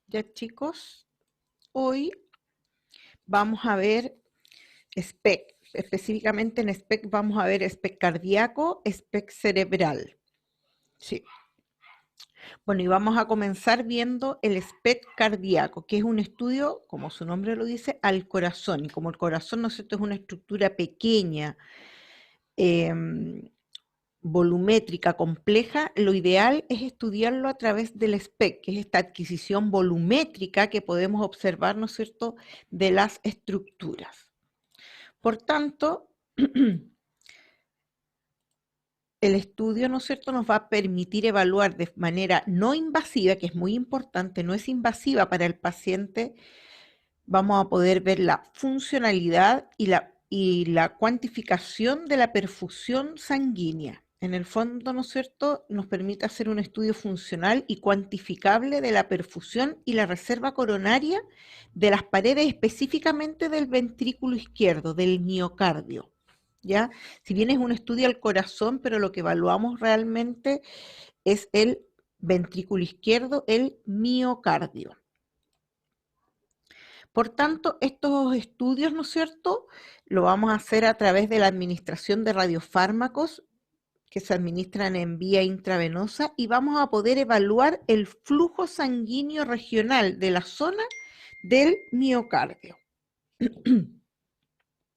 Ya chicos, hoy vamos a ver SPEC, específicamente en SPEC vamos a ver SPEC cardíaco, SPEC cerebral. Sí. Bueno, y vamos a comenzar viendo el SPEC cardíaco, que es un estudio, como su nombre lo dice, al corazón. Y como el corazón, ¿no es cierto?, es una estructura pequeña, volumétrica, compleja, lo ideal es estudiarlo a través del SPEC, que es esta adquisición volumétrica que podemos observar, ¿no es cierto?, de las estructuras. Por tanto, el estudio, ¿no es cierto?, nos va a permitir evaluar de manera no invasiva, que es muy importante, no es invasiva para el paciente, vamos a poder ver la funcionalidad y la cuantificación de la perfusión sanguínea. En el fondo, ¿no es cierto?, nos permite hacer un estudio funcional y cuantificable de la perfusión y la reserva coronaria de las paredes específicamente del ventrículo izquierdo, del miocardio. ¿Ya? Si bien es un estudio al corazón, pero lo que evaluamos realmente es el ventrículo izquierdo, el miocardio. Por tanto, estos estudios, ¿no es cierto?, lo vamos a hacer a través de la administración de radiofármacos que se administran en vía intravenosa y vamos a poder evaluar el flujo sanguíneo regional de la zona del miocardio,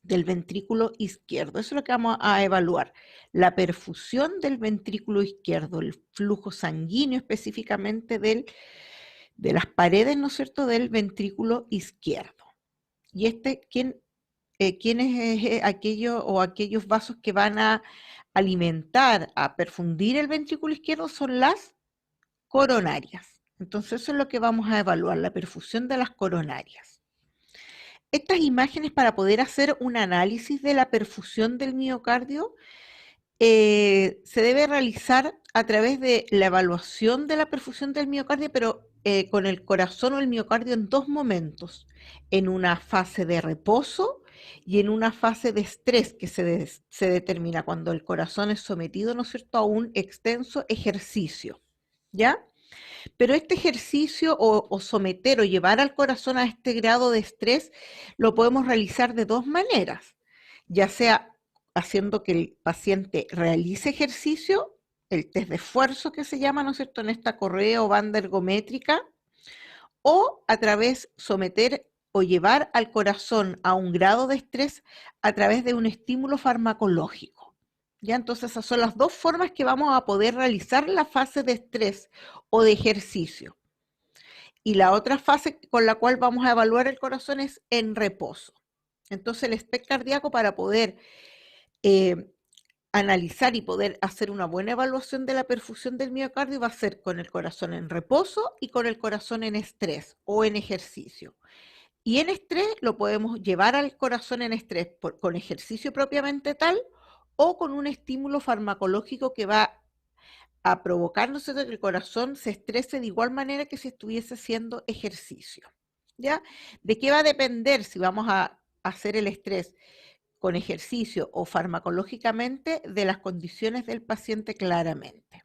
del ventrículo izquierdo. Eso es lo que vamos a evaluar, la perfusión del ventrículo izquierdo, el flujo sanguíneo específicamente de las paredes, ¿no es cierto?, del ventrículo izquierdo. Y ¿quiénes es aquello o aquellos vasos que van a alimentar, a perfundir el ventrículo izquierdo? Son las coronarias. Entonces eso es lo que vamos a evaluar, la perfusión de las coronarias. Estas imágenes, para poder hacer un análisis de la perfusión del miocardio, se debe realizar a través de la evaluación de la perfusión del miocardio, pero con el corazón o el miocardio en dos momentos, en una fase de reposo y en una fase de estrés que se determina cuando el corazón es sometido, ¿no es cierto?, a un extenso ejercicio, ¿ya? Pero este ejercicio o someter o llevar al corazón a este grado de estrés lo podemos realizar de dos maneras, ya sea haciendo que el paciente realice ejercicio, el test de esfuerzo que se llama, ¿no es cierto?, en esta correa o banda ergométrica, o a través someter o llevar al corazón a un grado de estrés a través de un estímulo farmacológico. ¿Ya? Entonces esas son las dos formas que vamos a poder realizar la fase de estrés o de ejercicio. Y la otra fase con la cual vamos a evaluar el corazón es en reposo. Entonces el SPEC cardíaco, para poder analizar y poder hacer una buena evaluación de la perfusión del miocardio, va a ser con el corazón en reposo y con el corazón en estrés o en ejercicio. Y en estrés lo podemos llevar al corazón en estrés con ejercicio propiamente tal o con un estímulo farmacológico que va a provocar, ¿no sé?, que el corazón se estrese de igual manera que si estuviese haciendo ejercicio. ¿Ya? ¿De qué va a depender si vamos a hacer el estrés con ejercicio o farmacológicamente? De las condiciones del paciente claramente.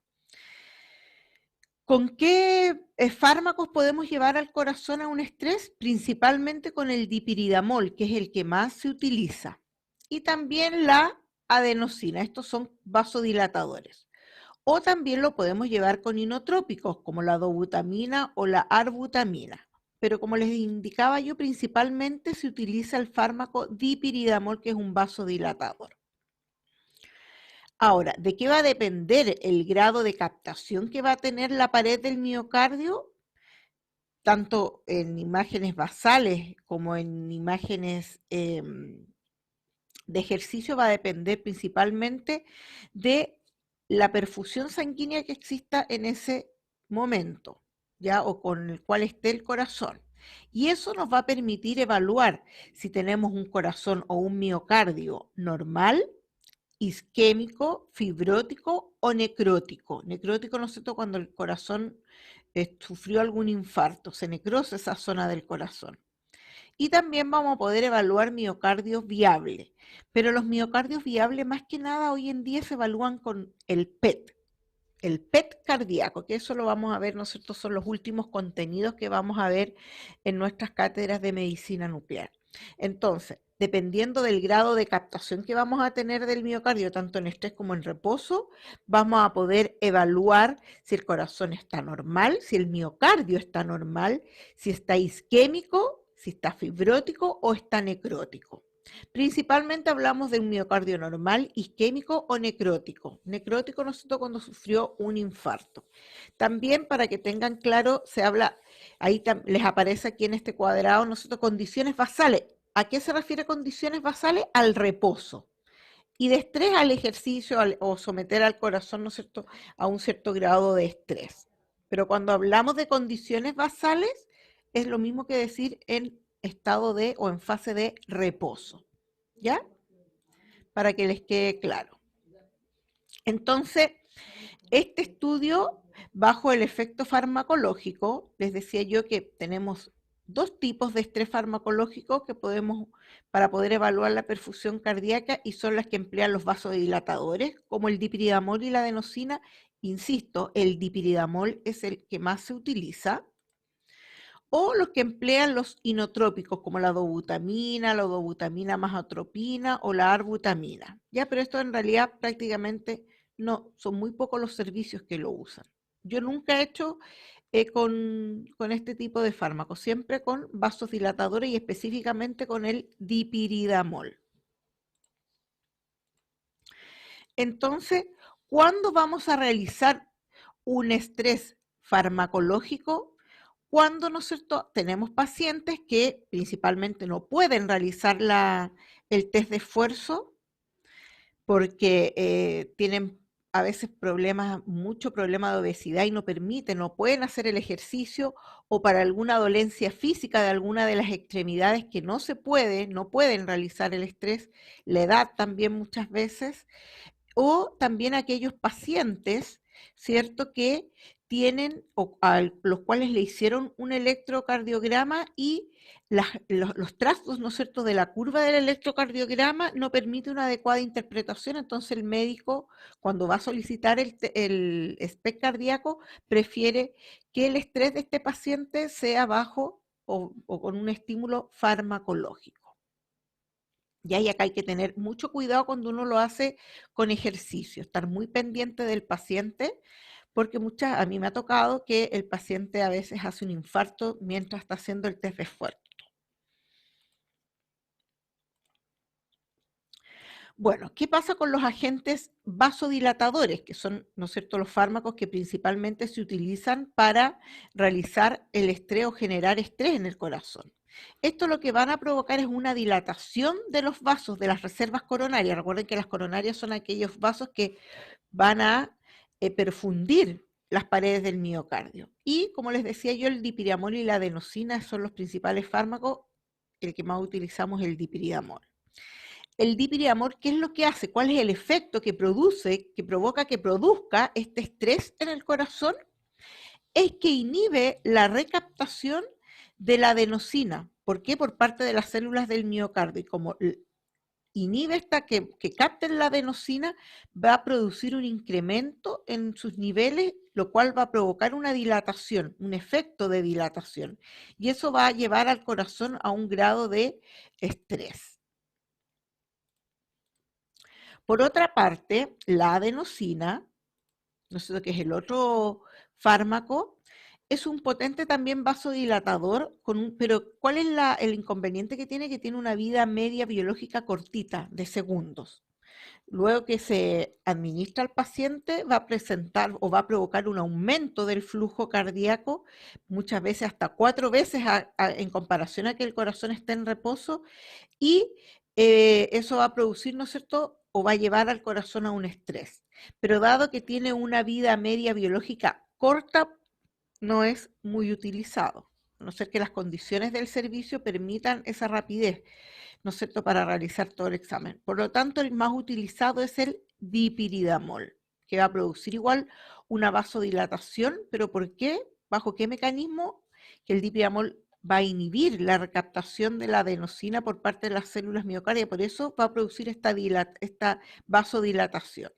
¿Con qué fármacos podemos llevar al corazón a un estrés? Principalmente con el dipiridamol, que es el que más se utiliza. Y también la adenosina. Estos son vasodilatadores. O también lo podemos llevar con inotrópicos, como la dobutamina o la arbutamina. Pero como les indicaba yo, principalmente se utiliza el fármaco dipiridamol, que es un vasodilatador. Ahora, ¿de qué va a depender el grado de captación que va a tener la pared del miocardio? Tanto en imágenes basales como en imágenes de ejercicio, va a depender principalmente de la perfusión sanguínea que exista en ese momento, ¿ya? O con el cual esté el corazón. Y eso nos va a permitir evaluar si tenemos un corazón o un miocardio normal, isquémico, fibrótico o necrótico. Necrótico, ¿no es cierto?, cuando el corazón sufrió algún infarto, se necrosa esa zona del corazón. Y también vamos a poder evaluar miocardios viables, pero los miocardios viables más que nada hoy en día se evalúan con el PET, el PET cardíaco, que eso lo vamos a ver, ¿no es cierto? Son los últimos contenidos que vamos a ver en nuestras cátedras de medicina nuclear. Entonces, dependiendo del grado de captación que vamos a tener del miocardio, tanto en estrés como en reposo, vamos a poder evaluar si el corazón está normal, si el miocardio está normal, si está isquémico, si está fibrótico o está necrótico. Principalmente hablamos de un miocardio normal, isquémico o necrótico. Necrótico nosotros cuando sufrió un infarto. También para que tengan claro, se habla, ahí les aparece aquí en este cuadrado, nosotros condiciones basales. ¿A qué se refiere condiciones basales? Al reposo. Y de estrés al ejercicio o someter al corazón, ¿no es cierto?, a un cierto grado de estrés. Pero cuando hablamos de condiciones basales, es lo mismo que decir en estado de o en fase de reposo. ¿Ya? Para que les quede claro. Entonces, este estudio, bajo el efecto farmacológico, les decía yo que tenemos dos tipos de estrés farmacológico que podemos, para poder evaluar la perfusión cardíaca, y son las que emplean los vasodilatadores, como el dipiridamol y la adenosina. Insisto, el dipiridamol es el que más se utiliza, o los que emplean los inotrópicos, como la dobutamina más atropina o la arbutamina. Ya, pero esto en realidad prácticamente no, son muy pocos los servicios que lo usan. Yo nunca he hecho con este tipo de fármacos, siempre con vasodilatadores y específicamente con el dipiridamol. Entonces, ¿cuándo vamos a realizar un estrés farmacológico? Cuando, ¿no es cierto?, tenemos pacientes que principalmente no pueden realizar el test de esfuerzo porque tienen a veces mucho problema de obesidad y no permiten, no pueden hacer el ejercicio, o para alguna dolencia física de alguna de las extremidades que no pueden realizar el estrés, la edad también muchas veces, o también aquellos pacientes, ¿cierto?, que tienen o a los cuales le hicieron un electrocardiograma y los trazos, ¿no es cierto?, de la curva del electrocardiograma no permite una adecuada interpretación. Entonces el médico, cuando va a solicitar el SPECT cardíaco, prefiere que el estrés de este paciente sea bajo o con un estímulo farmacológico. Y acá hay que tener mucho cuidado cuando uno lo hace con ejercicio, estar muy pendiente del paciente, porque a mí me ha tocado que el paciente a veces hace un infarto mientras está haciendo el test de esfuerzo. Bueno, ¿qué pasa con los agentes vasodilatadores, que son, ¿no es cierto?, los fármacos que principalmente se utilizan para realizar el estrés o generar estrés en el corazón? Esto lo que van a provocar es una dilatación de los vasos, de las reservas coronarias. Recuerden que las coronarias son aquellos vasos que van a perfundir las paredes del miocardio. Y como les decía yo, el dipiridamol y la adenosina son los principales fármacos. El que más utilizamos es el dipiridamol. El dipiridamol, ¿qué es lo que hace? ¿Cuál es el efecto que provoca que produzca este estrés en el corazón? Es que inhibe la recaptación de la adenosina. ¿Por qué? Por parte de las células del miocardio. Y como inhibe que capten la adenosina, va a producir un incremento en sus niveles, lo cual va a provocar una dilatación, un efecto de dilatación. Y eso va a llevar al corazón a un grado de estrés. Por otra parte, la adenosina, no sé, que es el otro fármaco, es un potente también vasodilatador, pero ¿cuál es el inconveniente que tiene? Que tiene una vida media biológica cortita, de segundos. Luego que se administra al paciente, va a presentar o va a provocar un aumento del flujo cardíaco, muchas veces hasta 4 veces en comparación a que el corazón esté en reposo, y eso va a producir, ¿no es cierto?, o va a llevar al corazón a un estrés. Pero dado que tiene una vida media biológica corta, no es muy utilizado, a no ser que las condiciones del servicio permitan esa rapidez, ¿no es cierto?, para realizar todo el examen. Por lo tanto, el más utilizado es el dipiridamol, que va a producir igual una vasodilatación. ¿Pero por qué? ¿Bajo qué mecanismo? Que el dipiridamol va a inhibir la recaptación de la adenosina por parte de las células miocárdias, por eso va a producir esta vasodilatación.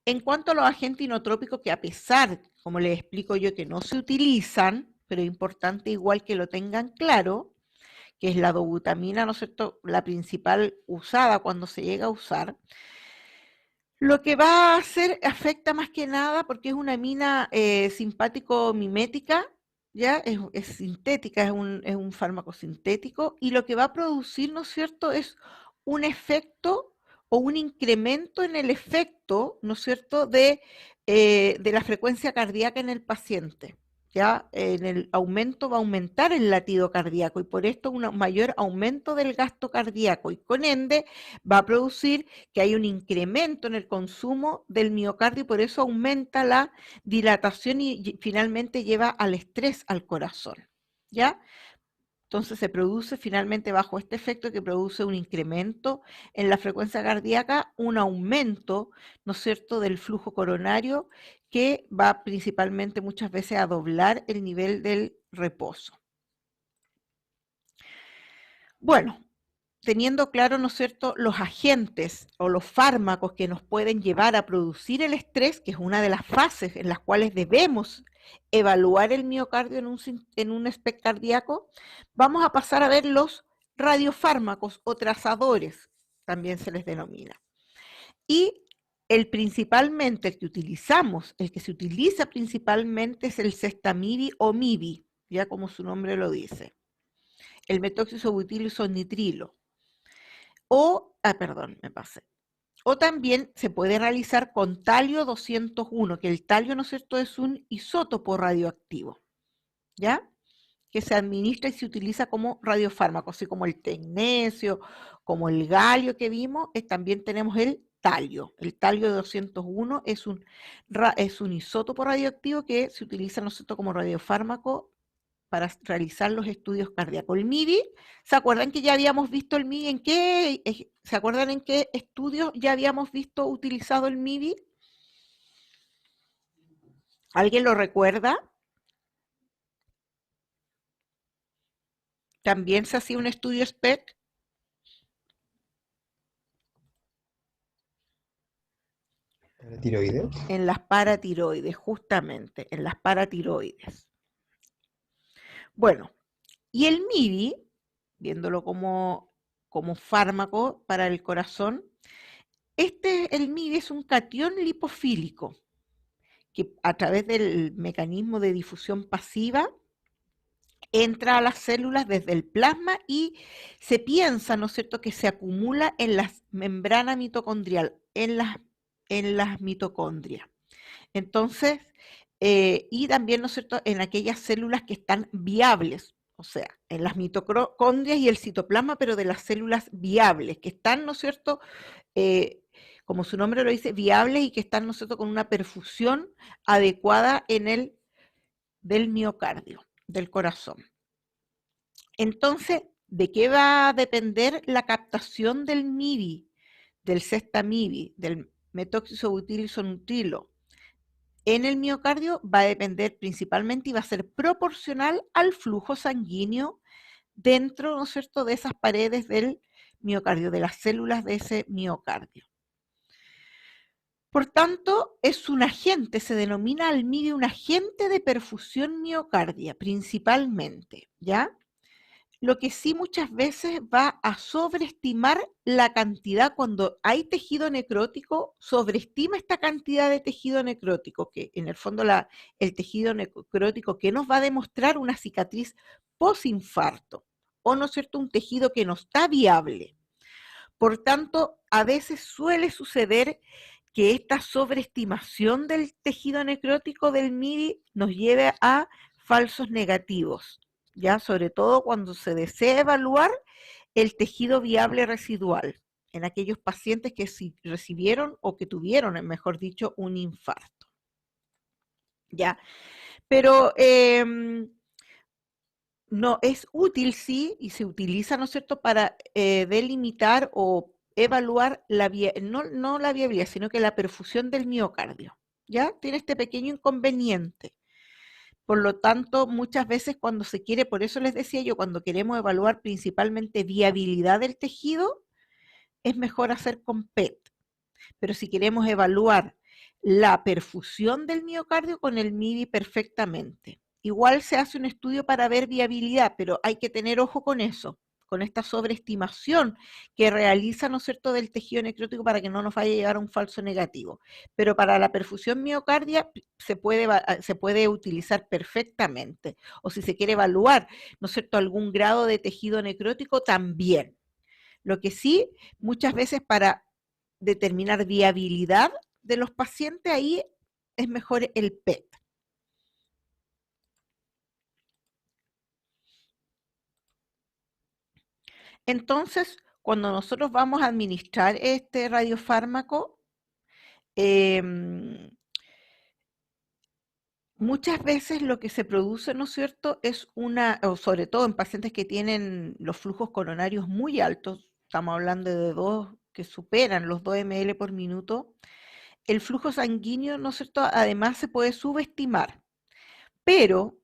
En cuanto a los agentes inotrópicos, que a pesar, como les explico yo, que no se utilizan, pero es importante igual que lo tengan claro, que es la dobutamina, ¿no es cierto?, la principal usada cuando se llega a usar, lo que va a hacer afecta más que nada porque es una amina simpático-mimética, ¿ya? Es sintética, es un fármaco sintético, y lo que va a producir, ¿no es cierto?, es un efecto o un incremento en el efecto, ¿no es cierto?, de la frecuencia cardíaca en el paciente. ¿Ya? En el aumento va a aumentar el latido cardíaco y por esto un mayor aumento del gasto cardíaco y con ende va a producir que hay un incremento en el consumo del miocardio y por eso aumenta la dilatación y finalmente lleva al estrés al corazón. ¿Ya? Entonces se produce finalmente bajo este efecto que produce un incremento en la frecuencia cardíaca, un aumento, ¿no es cierto?, del flujo coronario que va principalmente muchas veces a doblar el nivel del reposo. Bueno, teniendo claro, ¿no es cierto?, los agentes o los fármacos que nos pueden llevar a producir el estrés, que es una de las fases en las cuales debemos evaluar el miocardio en un SPECT cardíaco, vamos a pasar a ver los radiofármacos o trazadores, también se les denomina. Y el que se utiliza principalmente es el Cestamib o MIBI, ya como su nombre lo dice, el metoxisobutylisonitrilo. O también se puede realizar con talio 201, que el talio, ¿no es cierto?, es un isótopo radioactivo, ¿ya? Que se administra y se utiliza como radiofármaco, así como el tecnesio, como el galio que vimos, también tenemos el talio. El talio 201 es un isótopo radioactivo que se utiliza, ¿no es cierto?, como radiofármaco para realizar los estudios cardíacos. El MIDI, ¿se acuerdan que ya habíamos visto el MIDI? ¿Se acuerdan en qué estudios ya habíamos visto utilizado el MIDI? ¿Alguien lo recuerda? También se hacía un estudio SPECT. ¿Tiroides? En las paratiroides, justamente, en las paratiroides. Bueno, y el MIDI, viéndolo como fármaco para el corazón, el MIDI es un catión lipofílico que a través del mecanismo de difusión pasiva entra a las células desde el plasma y se piensa, ¿no es cierto?, que se acumula en la membrana mitocondrial, en las mitocondrias. Entonces, y también, ¿no es cierto?, en aquellas células que están viables, o sea, en las mitocondrias y el citoplasma, pero de las células viables, que están, ¿no es cierto?, como su nombre lo dice, viables y que están, ¿no es cierto?, con una perfusión adecuada del miocardio, del corazón. Entonces, ¿de qué va a depender la captación del MIBI, del Cestamib, del metoxisobutylisonitrilo en el miocardio? Va a depender principalmente y va a ser proporcional al flujo sanguíneo dentro, ¿no es cierto?, de esas paredes del miocardio, de las células de ese miocardio. Por tanto, es un agente, se denomina al MIBI un agente de perfusión miocardia, principalmente, ¿ya? Lo que sí muchas veces va a sobreestimar la cantidad, cuando hay tejido necrótico, sobreestima esta cantidad de tejido necrótico, que en el fondo el tejido necrótico que nos va a demostrar una cicatriz posinfarto, o no es cierto, un tejido que no está viable. Por tanto, a veces suele suceder que esta sobreestimación del tejido necrótico del MIBI nos lleve a falsos negativos, ya sobre todo cuando se desea evaluar el tejido viable residual en aquellos pacientes que recibieron o que tuvieron, mejor dicho, un infarto. ¿Ya? Pero no es útil, sí, y se utiliza, ¿no es cierto?, para delimitar o evaluar no la viabilidad, sino que la perfusión del miocardio. ¿Ya? Tiene este pequeño inconveniente. Por lo tanto, muchas veces cuando se quiere, por eso les decía yo, cuando queremos evaluar principalmente viabilidad del tejido, es mejor hacer con PET. Pero si queremos evaluar la perfusión del miocardio con el MIDI perfectamente. Igual se hace un estudio para ver viabilidad, pero hay que tener ojo con eso, con esta sobreestimación que realiza, ¿no es cierto?, del tejido necrótico para que no nos vaya a llegar a un falso negativo. Pero para la perfusión miocardia se puede utilizar perfectamente. O si se quiere evaluar, ¿no es cierto?, algún grado de tejido necrótico también. Lo que sí, muchas veces para determinar viabilidad de los pacientes, ahí es mejor el PET. Entonces, cuando nosotros vamos a administrar este radiofármaco, muchas veces lo que se produce, ¿no es cierto?, es o sobre todo en pacientes que tienen los flujos coronarios muy altos, estamos hablando de que superan los 2 ml por minuto, el flujo sanguíneo, ¿no es cierto?, además se puede subestimar, pero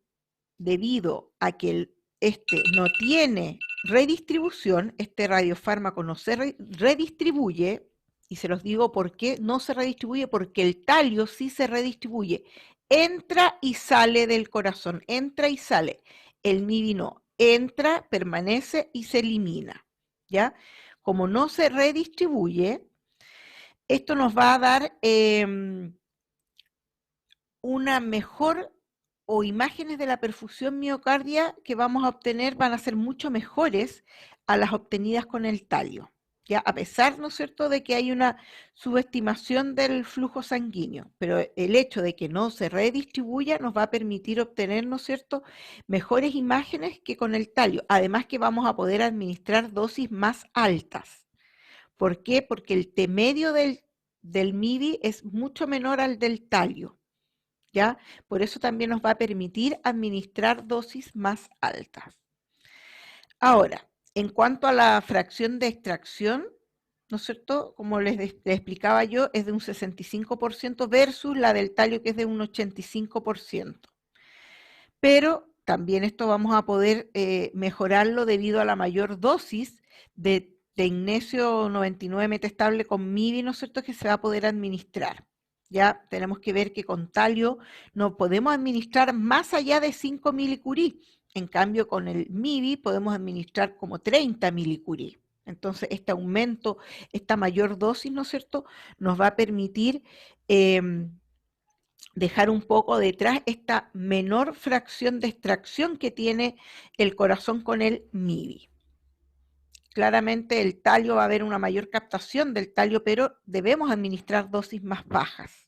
debido a que este no tiene redistribución, este radiofármaco no se redistribuye, y se los digo por qué no se redistribuye, porque el talio sí se redistribuye, entra y sale del corazón, entra y sale, el MIDI no, entra, permanece y se elimina, ¿ya? Como no se redistribuye, esto nos va a dar una mejor o imágenes de la perfusión miocardia que vamos a obtener van a ser mucho mejores a las obtenidas con el talio, ¿ya? A pesar, ¿no es cierto?, de que hay una subestimación del flujo sanguíneo, pero el hecho de que no se redistribuya nos va a permitir obtener, ¿no es cierto?, mejores imágenes que con el talio, además que vamos a poder administrar dosis más altas. ¿Por qué? Porque el T medio del MIDI es mucho menor al del talio, ¿ya? Por eso también nos va a permitir administrar dosis más altas. Ahora, en cuanto a la fracción de extracción, ¿no es cierto?, como les explicaba yo, es de un 65% versus la del talio, que es de un 85%. Pero también esto vamos a poder mejorarlo debido a la mayor dosis de tecnesio 99 metestable con MIDI, ¿no es cierto?, que se va a poder administrar. Ya tenemos que ver que con talio no podemos administrar más allá de 5 milicurí. En cambio, con el MIDI podemos administrar como 30 milicurí. Entonces, este aumento, esta mayor dosis, ¿no es cierto?, nos va a permitir dejar un poco detrás esta menor fracción de extracción que tiene el corazón con el MIDI. Claramente el talio va a haber una mayor captación del talio, pero debemos administrar dosis más bajas.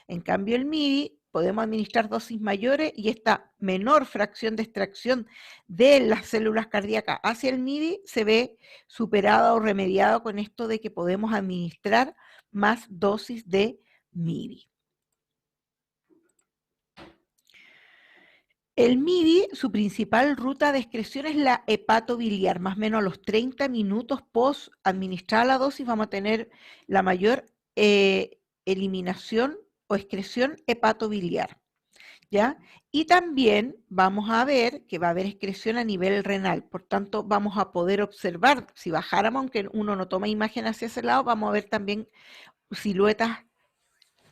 En cambio el MIDI podemos administrar dosis mayores y esta menor fracción de extracción de las células cardíacas hacia el MIDI se ve superada o remediada con esto de que podemos administrar más dosis de MIDI. El MIDI, su principal ruta de excreción es la hepatobiliar, más o menos a los 30 minutos post administrar la dosis vamos a tener la mayor eliminación o excreción hepatobiliar, ¿ya? Y también vamos a ver que va a haber excreción a nivel renal, por tanto vamos a poder observar, si bajáramos, aunque uno no toma imagen hacia ese lado, vamos a ver también siluetas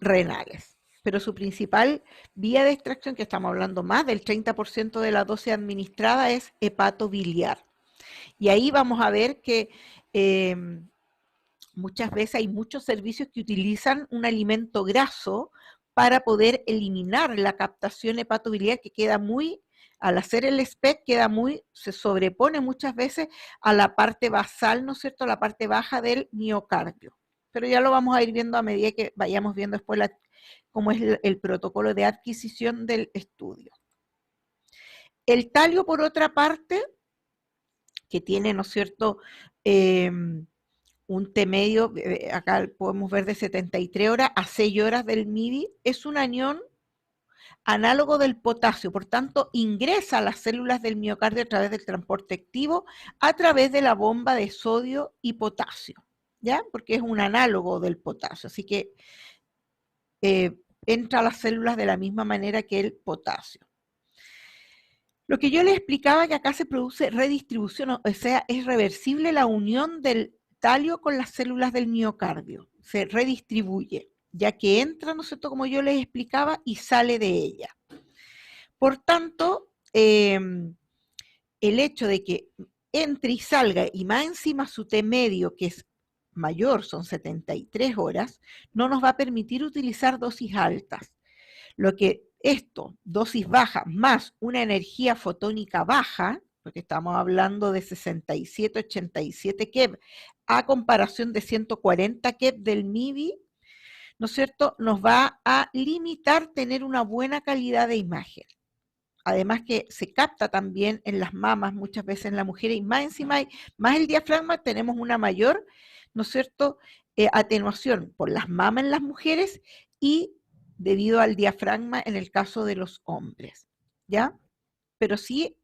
renales. Pero su principal vía de extracción, que estamos hablando más del 30% de la dosis administrada, es hepatobiliar. Y ahí vamos a ver que muchas veces hay muchos servicios que utilizan un alimento graso para poder eliminar la captación hepatobiliar, que queda muy, al hacer el SPECT, se sobrepone muchas veces a la parte basal, ¿no es cierto?, a la parte baja del miocardio. Pero ya lo vamos a ir viendo a medida que vayamos viendo después cómo es el protocolo de adquisición del estudio. El talio, por otra parte, que tiene, ¿no es cierto?, un T medio, acá podemos ver de 73 horas a 6 horas del MIDI, es un anión análogo del potasio, por tanto ingresa a las células del miocardio a través del transporte activo, a través de la bomba de sodio y potasio, ¿ya? Porque es un análogo del potasio, así que entra a las células de la misma manera que el potasio. Lo que yo les explicaba, que acá se produce redistribución, o sea, es reversible la unión del talio con las células del miocardio, se redistribuye. ya que entra, ¿no es cierto?, como yo les explicaba, y sale de ella. Por tanto, el hecho de que entre y salga, y más encima su T medio, que es mayor, son 73 horas, no nos va a permitir utilizar dosis altas. Lo que esto, dosis baja, más una energía fotónica baja, porque estamos hablando de 67, 87 keV, a comparación de 140 keV del MIBI, ¿no es cierto?, nos va a limitar tener una buena calidad de imagen. Además que se capta también en las mamas, muchas veces en la mujer, y más encima, más el diafragma, tenemos una mayor, ¿no es cierto?, atenuación por las mamas en las mujeres y debido al diafragma en el caso de los hombres, ¿ya? Pero sí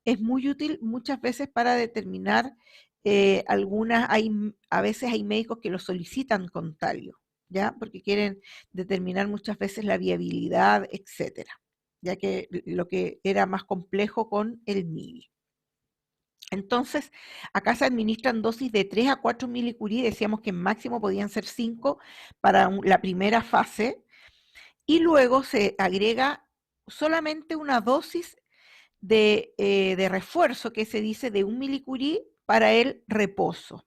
es muy útil muchas veces para determinar a veces hay médicos que lo solicitan con talio, ¿ya? Porque quieren determinar muchas veces la viabilidad, etcétera, ya que lo que era más complejo con el MIBI. Entonces, acá se administran dosis de 3 a 4 milicurie, decíamos que máximo podían ser 5 para la primera fase, y luego se agrega solamente una dosis de refuerzo que se dice de 1 milicurie para el reposo.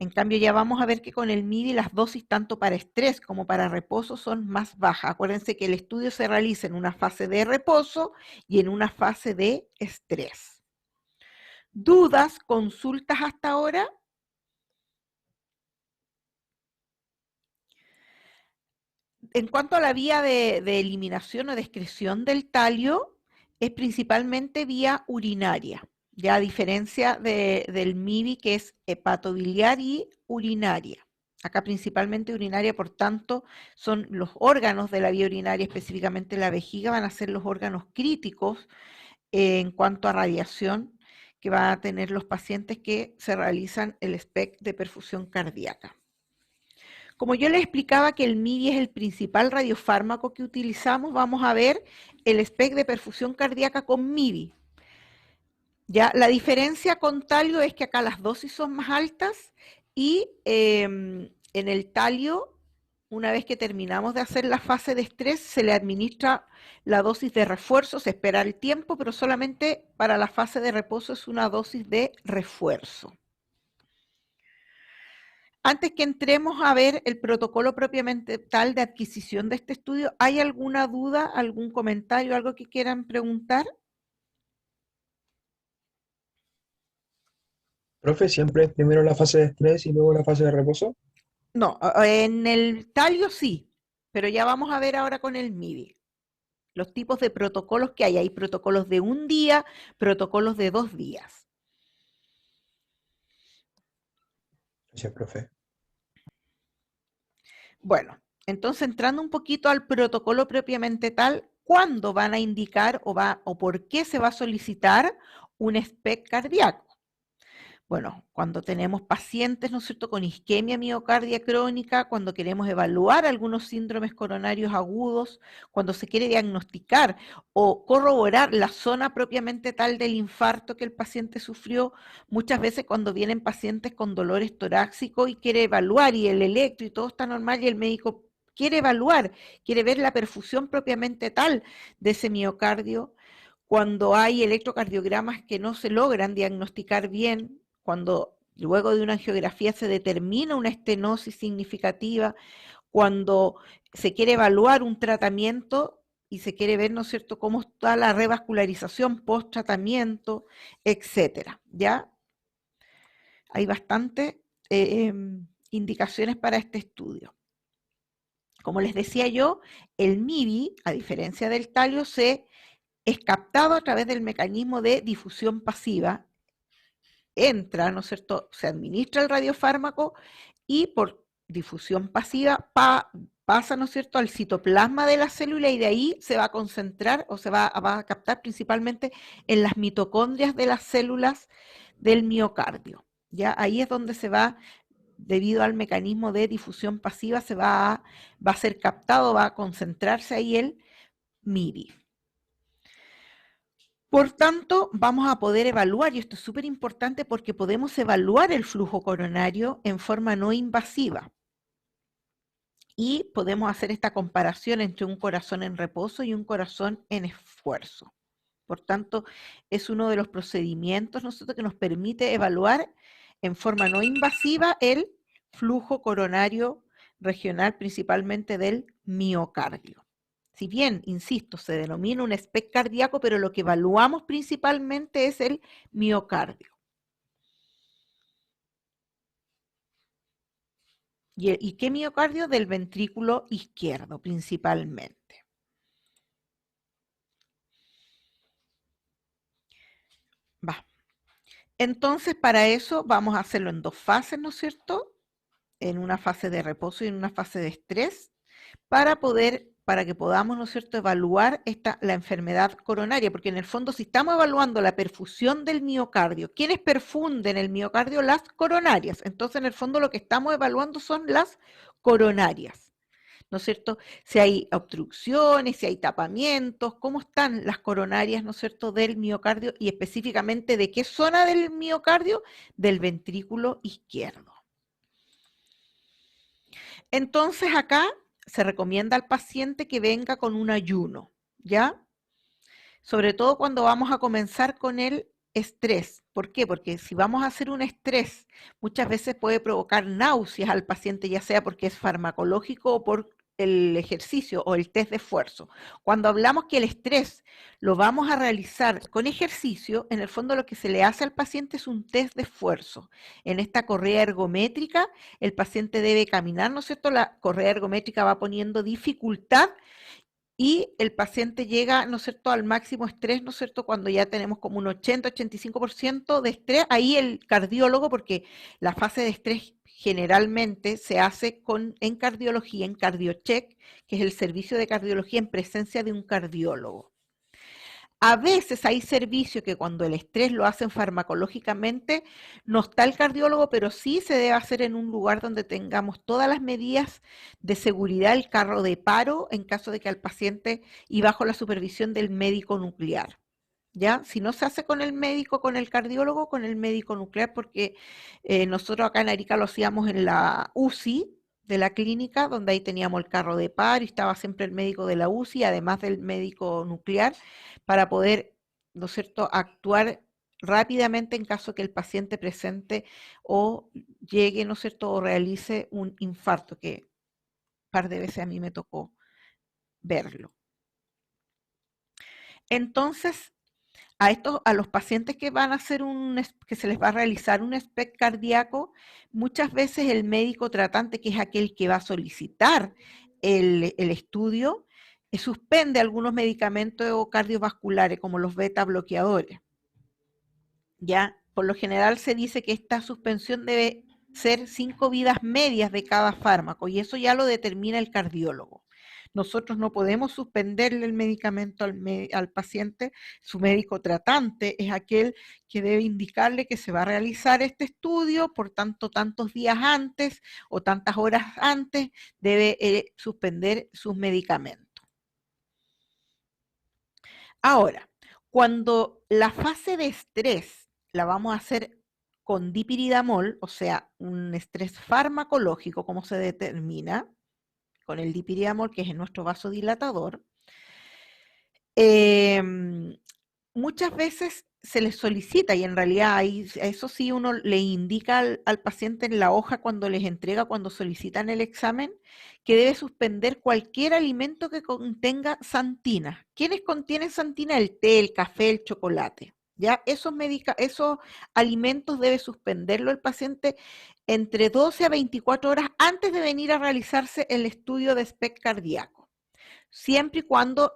En cambio, ya vamos a ver que con el MIBI las dosis tanto para estrés como para reposo son más bajas. Acuérdense que el estudio se realiza en una fase de reposo y en una fase de estrés. ¿Dudas, consultas hasta ahora? En cuanto a la vía de eliminación o de excreción del talio, es principalmente vía urinaria, ya a diferencia del MIBI, que es hepatobiliar y urinaria. Acá principalmente urinaria, por tanto, son los órganos de la vía urinaria, específicamente la vejiga, van a ser los órganos críticos en cuanto a radiación que van a tener los pacientes que se realizan el SPECT de perfusión cardíaca. Como yo les explicaba que el MIBI es el principal radiofármaco que utilizamos, vamos a ver el SPECT de perfusión cardíaca con MIBI. Ya, la diferencia con talio es que acá las dosis son más altas y en el talio, una vez que terminamos de hacer la fase de estrés, se le administra la dosis de refuerzo, se espera el tiempo, pero solamente para la fase de reposo es una dosis de refuerzo. Antes que entremos a ver el protocolo propiamente tal de adquisición de este estudio, ¿hay alguna duda, algún comentario, algo que quieran preguntar? Profe, ¿siempre es primero la fase de estrés y luego la fase de reposo? No, en el talio sí, pero ya vamos a ver ahora con el MIBI. Los tipos de protocolos que hay. Hay protocolos de 1 día, protocolos de 2 días. Gracias, profe. Bueno, entonces entrando un poquito al protocolo propiamente tal, ¿cuándo van a indicar o por qué se va a solicitar un SPECT cardíaco? Bueno, cuando tenemos pacientes, ¿no es cierto?, con isquemia miocardia crónica, cuando queremos evaluar algunos síndromes coronarios agudos, cuando se quiere diagnosticar o corroborar la zona propiamente tal del infarto que el paciente sufrió, muchas veces cuando vienen pacientes con dolores torácicos y quiere evaluar y el electro y todo está normal y el médico quiere evaluar, quiere ver la perfusión propiamente tal de ese miocardio, cuando hay electrocardiogramas que no se logran diagnosticar bien, cuando luego de una angiografía se determina una estenosis significativa, cuando se quiere evaluar un tratamiento y se quiere ver, ¿no es cierto?, cómo está la revascularización post-tratamiento, etcétera, ¿ya? Hay bastantes indicaciones para este estudio. Como les decía yo, el MIBI, a diferencia del talio, es captado a través del mecanismo de difusión pasiva, entra, ¿no es cierto?, se administra el radiofármaco y por difusión pasiva pasa, ¿no es cierto?, al citoplasma de la célula y de ahí se va a concentrar o se va a captar principalmente en las mitocondrias de las células del miocardio. ¿Ya? Ahí es donde se va, debido al mecanismo de difusión pasiva, va a ser captado, va a concentrarse ahí el MIBI. Por tanto, vamos a poder evaluar, y esto es súper importante porque podemos evaluar el flujo coronario en forma no invasiva. y podemos hacer esta comparación entre un corazón en reposo y un corazón en esfuerzo. Por tanto, es uno de los procedimientos que nos permite evaluar en forma no invasiva el flujo coronario regional, principalmente del miocardio. Si bien, insisto, se denomina un SPECT cardíaco, pero lo que evaluamos principalmente es el miocardio. ¿Y qué miocardio? Del ventrículo izquierdo, principalmente. Va. Entonces, para eso vamos a hacerlo en dos fases, ¿no es cierto? En una fase de reposo y en una fase de estrés, para que podamos, ¿no es cierto?, evaluar la enfermedad coronaria, porque en el fondo si estamos evaluando la perfusión del miocardio, ¿quiénes perfunden el miocardio? Las coronarias. Entonces, en el fondo lo que estamos evaluando son las coronarias, ¿no es cierto? Si hay obstrucciones, si hay tapamientos, cómo están las coronarias, ¿no es cierto?, del miocardio y específicamente de qué zona del miocardio, del ventrículo izquierdo. Entonces acá se recomienda al paciente que venga con un ayuno, ¿ya? Sobre todo cuando vamos a comenzar con el estrés. ¿Por qué? Porque si vamos a hacer un estrés, muchas veces puede provocar náuseas al paciente, ya sea porque es farmacológico o por el ejercicio o el test de esfuerzo. Cuando hablamos que el estrés lo vamos a realizar con ejercicio, en el fondo lo que se le hace al paciente es un test de esfuerzo. En esta correa ergométrica, el paciente debe caminar, ¿no es cierto? La correa ergométrica va poniendo dificultad y el paciente llega, ¿no es cierto?, al máximo estrés, ¿no es cierto?, cuando ya tenemos como un 80-85% de estrés, ahí el cardiólogo, porque la fase de estrés generalmente se hace en cardiología, en CardioCheck, que es el servicio de cardiología en presencia de un cardiólogo. A veces hay servicios que cuando el estrés lo hacen farmacológicamente, no está el cardiólogo, pero sí se debe hacer en un lugar donde tengamos todas las medidas de seguridad, el carro de paro, en caso de que al paciente y bajo la supervisión del médico nuclear. ¿Ya? Si no se hace con el médico, con el cardiólogo, con el médico nuclear, porque nosotros acá en Arica lo hacíamos en la UCI de la clínica, donde ahí teníamos el carro de paro y estaba siempre el médico de la UCI, además del médico nuclear, para poder, ¿no es cierto?, actuar rápidamente en caso que el paciente presente o llegue, ¿no es cierto?, o realice un infarto, que un par de veces a mí me tocó verlo. Entonces, a los pacientes que van a hacer que se les va a realizar un SPECT cardíaco, muchas veces el médico tratante, que es aquel que va a solicitar el estudio, suspende algunos medicamentos cardiovasculares, como los beta bloqueadores. Ya, por lo general se dice que esta suspensión debe ser 5 vidas medias de cada fármaco, y eso ya lo determina el cardiólogo. Nosotros no podemos suspenderle el medicamento al paciente, su médico tratante es aquel que debe indicarle que se va a realizar este estudio, por tanto, tantos días antes o tantas horas antes debe suspender sus medicamentos. Ahora, cuando la fase de estrés la vamos a hacer con dipiridamol, o sea, un estrés farmacológico, como se determina, con el dipiridamol, que es nuestro vasodilatador, muchas veces se les solicita, y en realidad eso sí uno le indica al paciente en la hoja cuando les entrega, cuando solicitan el examen, que debe suspender cualquier alimento que contenga santina. ¿Quiénes contienen santina? El té, el café, el chocolate. ¿Ya? Esos alimentos debe suspenderlo el paciente entre 12 a 24 horas antes de venir a realizarse el estudio de SPECT cardíaco, siempre y cuando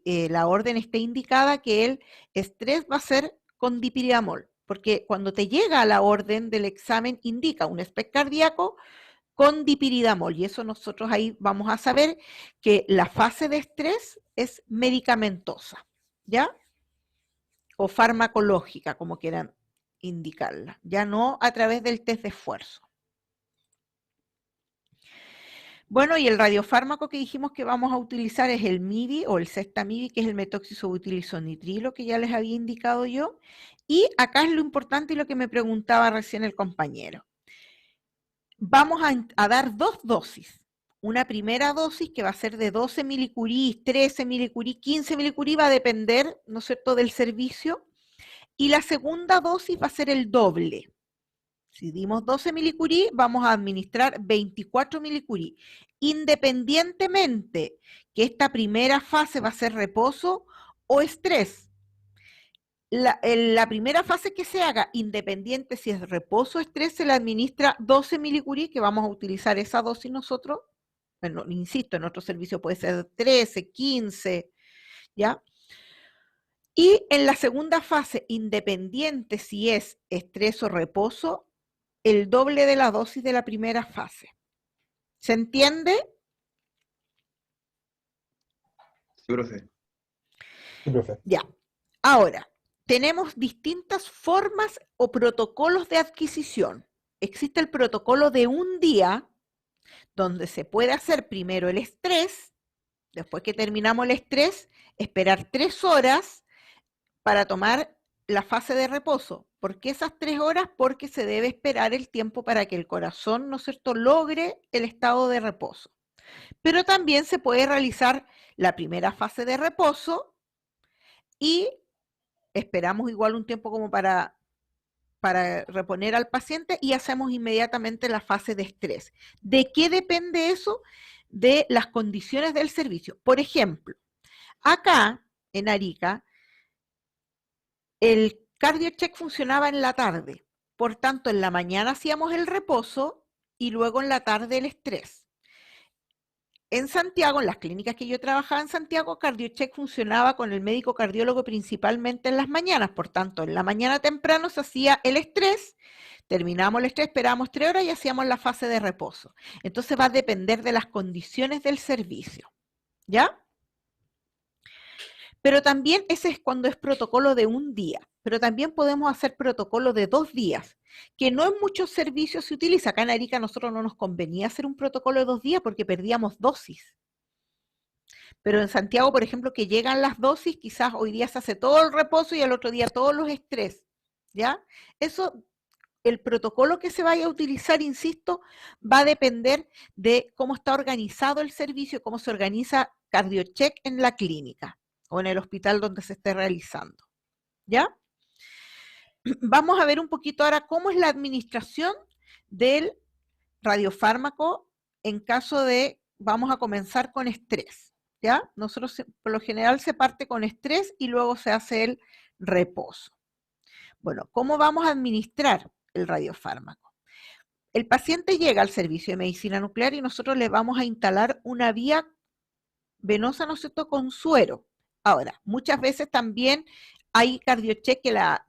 la orden esté indicada que el estrés va a ser con dipiridamol, porque cuando te llega la orden del examen indica un SPECT cardíaco con dipiridamol, y eso nosotros ahí vamos a saber que la fase de estrés es medicamentosa, ¿ya? O farmacológica, como quieran indicarla, ya no a través del test de esfuerzo. Bueno, y el radiofármaco que dijimos que vamos a utilizar es el MIBI o el Sextamib, que es el metoxisobutilizonitrilo que ya les había indicado yo. Y acá es lo importante y lo que me preguntaba recién el compañero. Vamos a dar 2 dosis. una primera dosis que va a ser de 12 milicurís, 13 milicurís, 15 milicurís, va a depender, ¿no es cierto?, del servicio, y la segunda dosis va a ser el doble. Si dimos 12 milicurí, vamos a administrar 24 milicurí, independientemente que esta primera fase va a ser reposo o estrés. La primera fase que se haga, independiente si es reposo o estrés, se le administra 12 milicurí, que vamos a utilizar esa dosis nosotros. Bueno, insisto, en otro servicio puede ser 13, 15, ¿ya? Y en la segunda fase, independiente si es estrés o reposo, el doble de la dosis de la primera fase. ¿Se entiende? Sí, profe. Sí, profe. Ya. Ahora, tenemos distintas formas o protocolos de adquisición. Existe el protocolo de un día, donde se puede hacer primero el estrés, después que terminamos el estrés, esperar 3 horas para tomar la fase de reposo. ¿Por qué esas 3 horas? Porque se debe esperar el tiempo para que el corazón, ¿no es cierto?, logre el estado de reposo. Pero también se puede realizar la primera fase de reposo y esperamos igual un tiempo como para reponer al paciente y hacemos inmediatamente la fase de estrés. ¿De qué depende eso? De las condiciones del servicio. Por ejemplo, acá en Arica, el CardioCheck funcionaba en la tarde. Por tanto, en la mañana hacíamos el reposo y luego en la tarde el estrés. En Santiago, en las clínicas que yo trabajaba en Santiago, CardioCheck funcionaba con el médico cardiólogo principalmente en las mañanas. Por tanto, en la mañana temprano se hacía el estrés, terminamos el estrés, esperábamos 3 horas y hacíamos la fase de reposo. Entonces va a depender de las condiciones del servicio. ¿Ya? Pero también ese es cuando es protocolo de un día. Pero también podemos hacer protocolo de 2 días, que no en muchos servicios se utiliza. Acá en Arica a nosotros no nos convenía hacer un protocolo de 2 días porque perdíamos dosis. Pero en Santiago, por ejemplo, que llegan las dosis, quizás hoy día se hace todo el reposo y al otro día todos los estrés, ¿ya? Eso, el protocolo que se vaya a utilizar, insisto, va a depender de cómo está organizado el servicio, cómo se organiza CardioCheck en la clínica o en el hospital donde se esté realizando, ¿ya? Vamos a ver un poquito ahora cómo es la administración del radiofármaco en caso de, vamos a comenzar con estrés, ¿ya? Nosotros por lo general se parte con estrés y luego se hace el reposo. Bueno, ¿cómo vamos a administrar el radiofármaco? El paciente llega al servicio de medicina nuclear y nosotros le vamos a instalar una vía venosa, ¿no es cierto?, con suero. Ahora, muchas veces también hay CardioCheck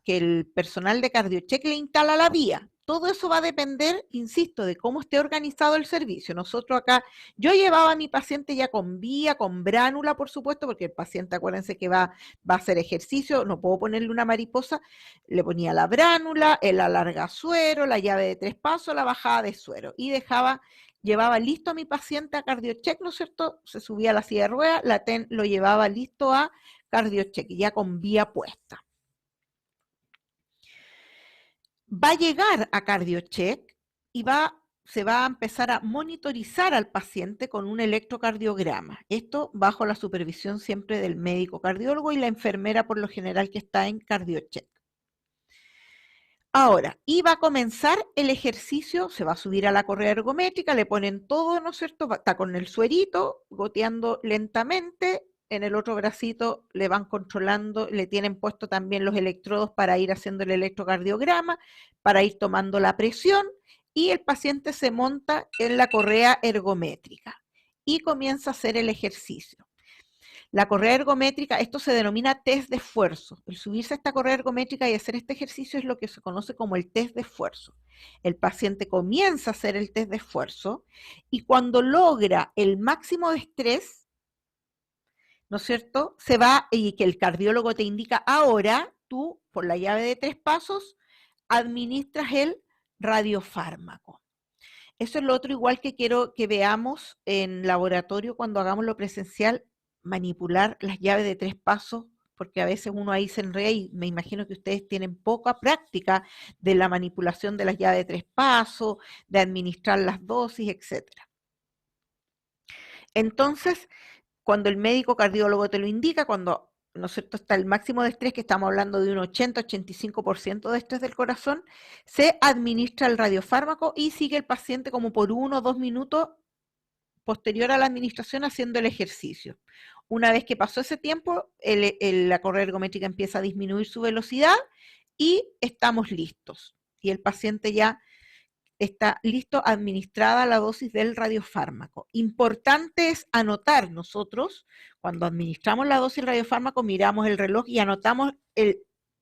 que el personal de CardioCheck le instala la vía. Todo eso va a depender, insisto, de cómo esté organizado el servicio. Nosotros acá, yo llevaba a mi paciente ya con vía, con bránula, por supuesto, porque el paciente, acuérdense que va a hacer ejercicio, no puedo ponerle una mariposa, le ponía la bránula, el alargasuero, la llave de 3 pasos, la bajada de suero y llevaba listo a mi paciente a CardioCheck, ¿no es cierto? Se subía a la silla de ruedas, la TEN lo llevaba listo a CardioCheck, ya con vía puesta. Va a llegar a CardioCheck y se va a empezar a monitorizar al paciente con un electrocardiograma. Esto bajo la supervisión siempre del médico cardiólogo y la enfermera por lo general que está en CardioCheck. Ahora, y va a comenzar el ejercicio, se va a subir a la correa ergométrica, le ponen todo, ¿no es cierto? Está con el suerito, goteando lentamente, en el otro bracito le van controlando, le tienen puesto también los electrodos para ir haciendo el electrocardiograma, para ir tomando la presión, y el paciente se monta en la correa ergométrica y comienza a hacer el ejercicio. La correa ergométrica, esto se denomina test de esfuerzo. El subirse a esta correa ergométrica y hacer este ejercicio es lo que se conoce como el test de esfuerzo. El paciente comienza a hacer el test de esfuerzo y cuando logra el máximo de estrés, ¿no es cierto? Se va y que el cardiólogo te indica ahora, tú, por la llave de 3 pasos, administras el radiofármaco. Eso es lo otro igual que quiero que veamos en laboratorio cuando hagamos lo presencial, manipular las llaves de 3 pasos, porque a veces uno ahí se enreda y me imagino que ustedes tienen poca práctica de la manipulación de las llaves de 3 pasos, de administrar las dosis, etcétera. Entonces, cuando el médico cardiólogo te lo indica, cuando, ¿no es cierto?, está el máximo de estrés, que estamos hablando de un 80-85% de estrés del corazón, se administra el radiofármaco y sigue el paciente como por 1 o 2 minutos posterior a la administración haciendo el ejercicio. Una vez que pasó ese tiempo, la correa ergométrica empieza a disminuir su velocidad y estamos listos. Y el paciente ya está listo, administrada la dosis del radiofármaco. Importante es anotar nosotros, cuando administramos la dosis del radiofármaco, miramos el reloj y anotamos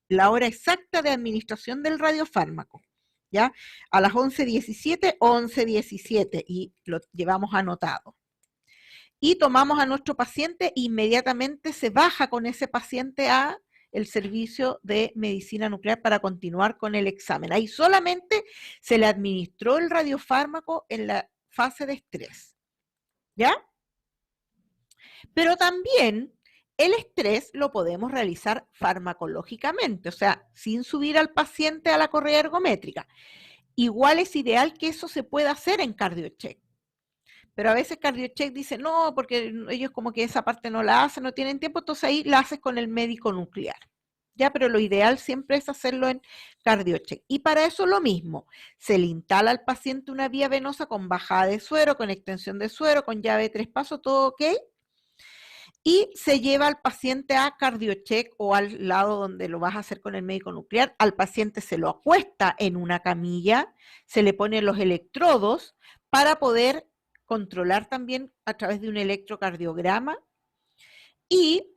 la hora exacta de administración del radiofármaco. ¿Ya? A las 11:17, 11:17, y lo llevamos anotado. Y tomamos a nuestro paciente, inmediatamente se baja con ese paciente a el servicio de medicina nuclear para continuar con el examen. Ahí solamente se le administró el radiofármaco en la fase de estrés. ¿Ya? Pero también el estrés lo podemos realizar farmacológicamente, o sea, sin subir al paciente a la correa ergométrica. Igual es ideal que eso se pueda hacer en CardioCheck. Pero a veces CardioCheck dice, no, porque ellos como que esa parte no la hacen, no tienen tiempo, entonces ahí la haces con el médico nuclear. Ya, pero lo ideal siempre es hacerlo en CardioCheck. Y para eso lo mismo, se le instala al paciente una vía venosa con bajada de suero, con extensión de suero, con llave de 3 pasos, todo ok. Y se lleva al paciente a CardioCheck o al lado donde lo vas a hacer con el médico nuclear. Al paciente se lo acuesta en una camilla, se le ponen los electrodos para poder controlar también a través de un electrocardiograma. Y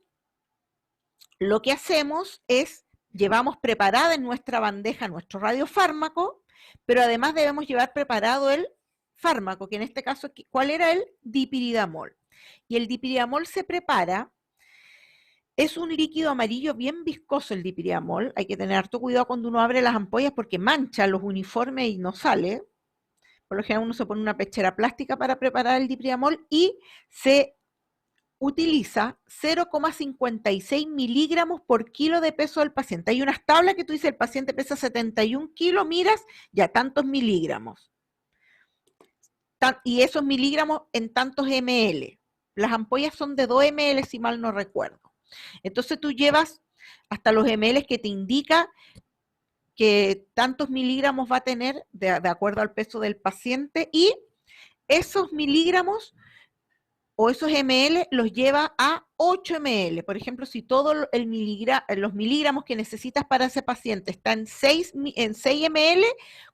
lo que hacemos es, llevamos preparada en nuestra bandeja nuestro radiofármaco, pero además debemos llevar preparado el fármaco, que en este caso, ¿cuál era? El dipiridamol. Y el dipiridamol se prepara, es un líquido amarillo bien viscoso el dipiridamol, hay que tener harto cuidado cuando uno abre las ampollas porque mancha los uniformes y no sale. Por lo general uno se pone una pechera plástica para preparar el dipiridamol y se utiliza 0,56 miligramos por kilo de peso del paciente. Hay unas tablas que tú dices, el paciente pesa 71 kilos, miras, ya tantos miligramos. Y esos miligramos en tantos ml. Las ampollas son de 2 ml, si mal no recuerdo. Entonces tú llevas hasta los ml que te indica que tantos miligramos va a tener de acuerdo al peso del paciente, y esos miligramos o esos ml los lleva a 8 ml. Por ejemplo, si todos los miligramos que necesitas para ese paciente están en 6 ml,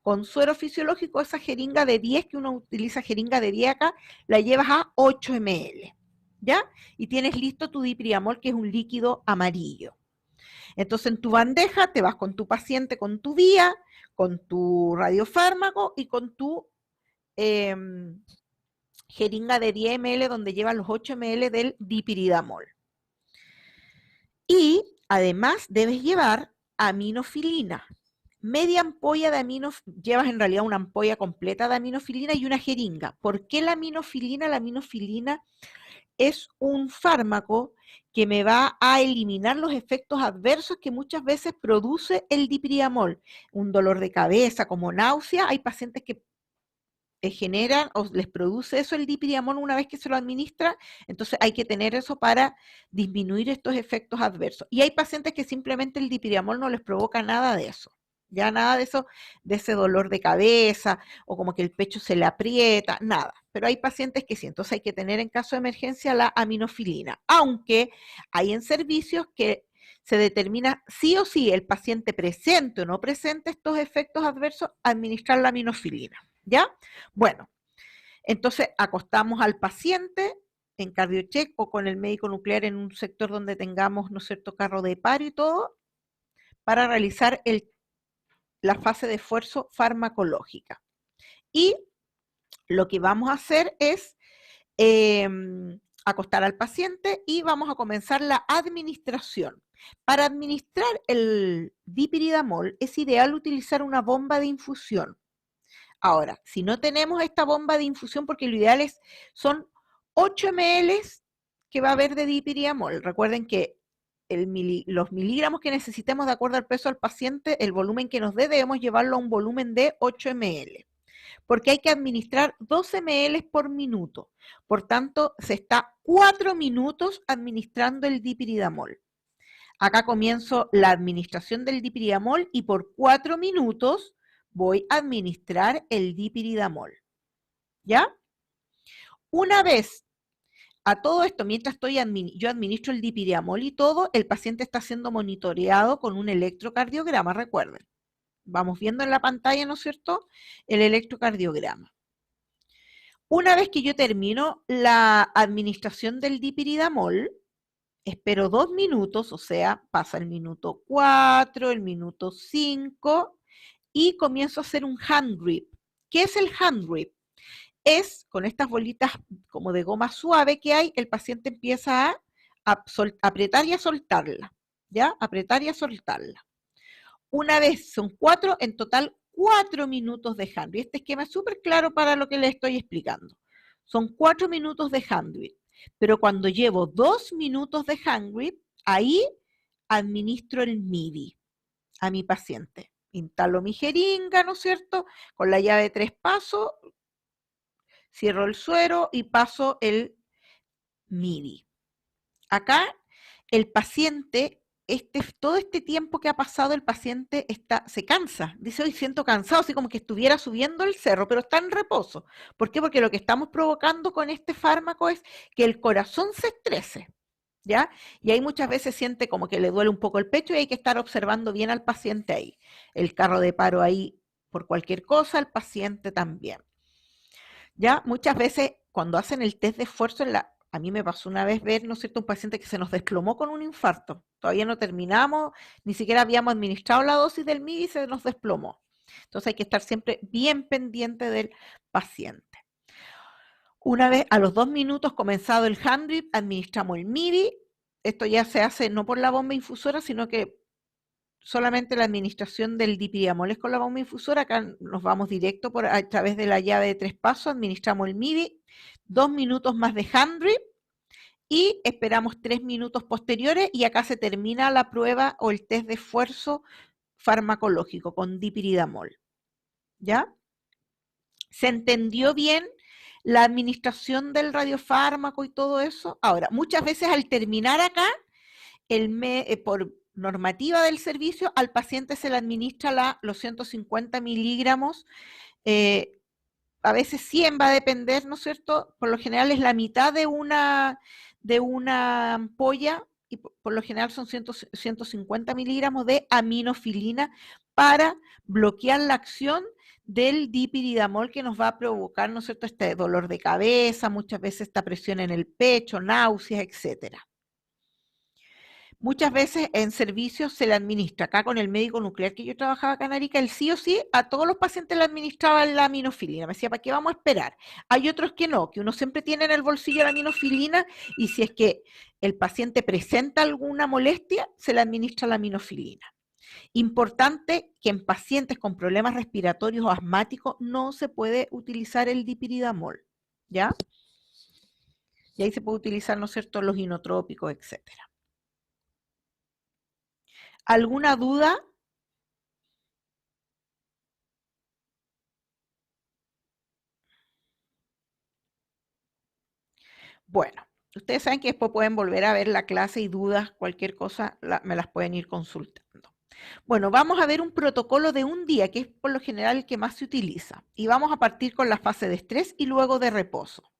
con suero fisiológico, esa jeringa de 10, que uno utiliza jeringa de 10 acá, la llevas a 8 ml. ¿Ya? Y tienes listo tu dipiridamol, que es un líquido amarillo. Entonces en tu bandeja te vas con tu paciente, con tu vía, con tu radiofármaco y con tu jeringa de 10 ml donde llevan los 8 ml del dipiridamol. Y además debes llevar aminofilina. Media ampolla de aminofilina, llevas en realidad una ampolla completa de aminofilina y una jeringa. ¿Por qué la aminofilina? La aminofilina es un fármaco que me va a eliminar los efectos adversos que muchas veces produce el dipiridamol. Un dolor de cabeza, como náusea, hay pacientes que generan o les produce eso el dipiridamol una vez que se lo administra, entonces hay que tener eso para disminuir estos efectos adversos. Y hay pacientes que simplemente el dipiridamol no les provoca nada de eso. Ya nada de eso, de ese dolor de cabeza o como que el pecho se le aprieta, nada. Pero hay pacientes que sí, entonces hay que tener en caso de emergencia la aminofilina, aunque hay en servicios que se determina sí o sí el paciente presente o no presente estos efectos adversos, administrar la aminofilina, ¿ya? Bueno, entonces acostamos al paciente en CardioCheck o con el médico nuclear en un sector donde tengamos, ¿no es cierto?, carro de paro y todo, para realizar la fase de esfuerzo farmacológica. Y lo que vamos a hacer es acostar al paciente y vamos a comenzar la administración. Para administrar el dipiridamol es ideal utilizar una bomba de infusión. Ahora, si no tenemos esta bomba de infusión, porque lo ideal son 8 ml que va a haber de dipiridamol. Recuerden que los miligramos que necesitemos de acuerdo al peso del paciente, el volumen que nos dé, debemos llevarlo a un volumen de 8 ml. porque hay que administrar 2 ml por minuto. Por tanto, se está 4 minutos administrando el dipiridamol. Acá comienzo la administración del dipiridamol y por 4 minutos voy a administrar el dipiridamol. ¿Ya? Una vez a todo esto, mientras yo administro el dipiridamol y todo, el paciente está siendo monitoreado con un electrocardiograma, recuerden. Vamos viendo en la pantalla, ¿no es cierto?, el electrocardiograma. Una vez que yo termino la administración del dipiridamol, espero 2 minutos, o sea, pasa el minuto 4, el minuto 5, y comienzo a hacer un hand grip. ¿Qué es el hand grip? Es con estas bolitas como de goma suave que hay, el paciente empieza a apretar y a soltarla, ¿ya? Apretar y a soltarla. Una vez, son 4, en total 4 minutos de hand grip. Este esquema es súper claro para lo que les estoy explicando. Son 4 minutos de hand grip, pero cuando llevo 2 minutos de hand grip, ahí administro el MIDI a mi paciente. Instalo mi jeringa, ¿no es cierto?, con la llave de 3 pasos, cierro el suero y paso el MIDI. Acá el paciente, todo este tiempo que ha pasado, el paciente se cansa. Dice, hoy siento cansado, así como que estuviera subiendo el cerro, pero está en reposo. ¿Por qué? Porque lo que estamos provocando con este fármaco es que el corazón se estrese, ¿ya? Y ahí muchas veces siente como que le duele un poco el pecho y hay que estar observando bien al paciente ahí. El carro de paro ahí por cualquier cosa, el paciente también. Ya muchas veces cuando hacen el test de esfuerzo, a mí me pasó una vez ver, ¿no es cierto?, un paciente que se nos desplomó con un infarto. Todavía no terminamos, ni siquiera habíamos administrado la dosis del MIDI y se nos desplomó. Entonces hay que estar siempre bien pendiente del paciente. Una vez, a los 2 minutos comenzado el hand grip, administramos el MIDI. Esto ya se hace no por la bomba infusora, sino que solamente la administración del dipiridamol es con la bomba infusora. Acá nos vamos directo a través de la llave de 3 pasos, administramos el MIDI, 2 minutos más de hand grip y esperamos 3 minutos posteriores y acá se termina la prueba o el test de esfuerzo farmacológico con dipiridamol. ¿Ya? ¿Se entendió bien la administración del radiofármaco y todo eso? Ahora, muchas veces al terminar acá, por normativa del servicio, al paciente se le administra los 150 miligramos, a veces 100 va a depender, ¿no es cierto? Por lo general es la mitad de una ampolla y por lo general son 150 miligramos de aminofilina para bloquear la acción del dipiridamol que nos va a provocar, ¿no es cierto?, este dolor de cabeza, muchas veces esta presión en el pecho, náuseas, etcétera. Muchas veces en servicios se le administra, acá con el médico nuclear que yo trabajaba acá en Arica, él sí o sí a todos los pacientes le administraba la aminofilina. Me decía, ¿para qué vamos a esperar? Hay otros que no, que uno siempre tiene en el bolsillo la aminofilina y si es que el paciente presenta alguna molestia, se le administra la aminofilina. Importante que en pacientes con problemas respiratorios o asmáticos no se puede utilizar el dipiridamol, ¿ya? Y ahí se puede utilizar, ¿no es cierto?, los inotrópicos, etcétera. ¿Alguna duda? Bueno, ustedes saben que después pueden volver a ver la clase y dudas, cualquier cosa, me las pueden ir consultando. Bueno, vamos a ver un protocolo de un día, que es por lo general el que más se utiliza. Y vamos a partir con la fase de estrés y luego de reposo.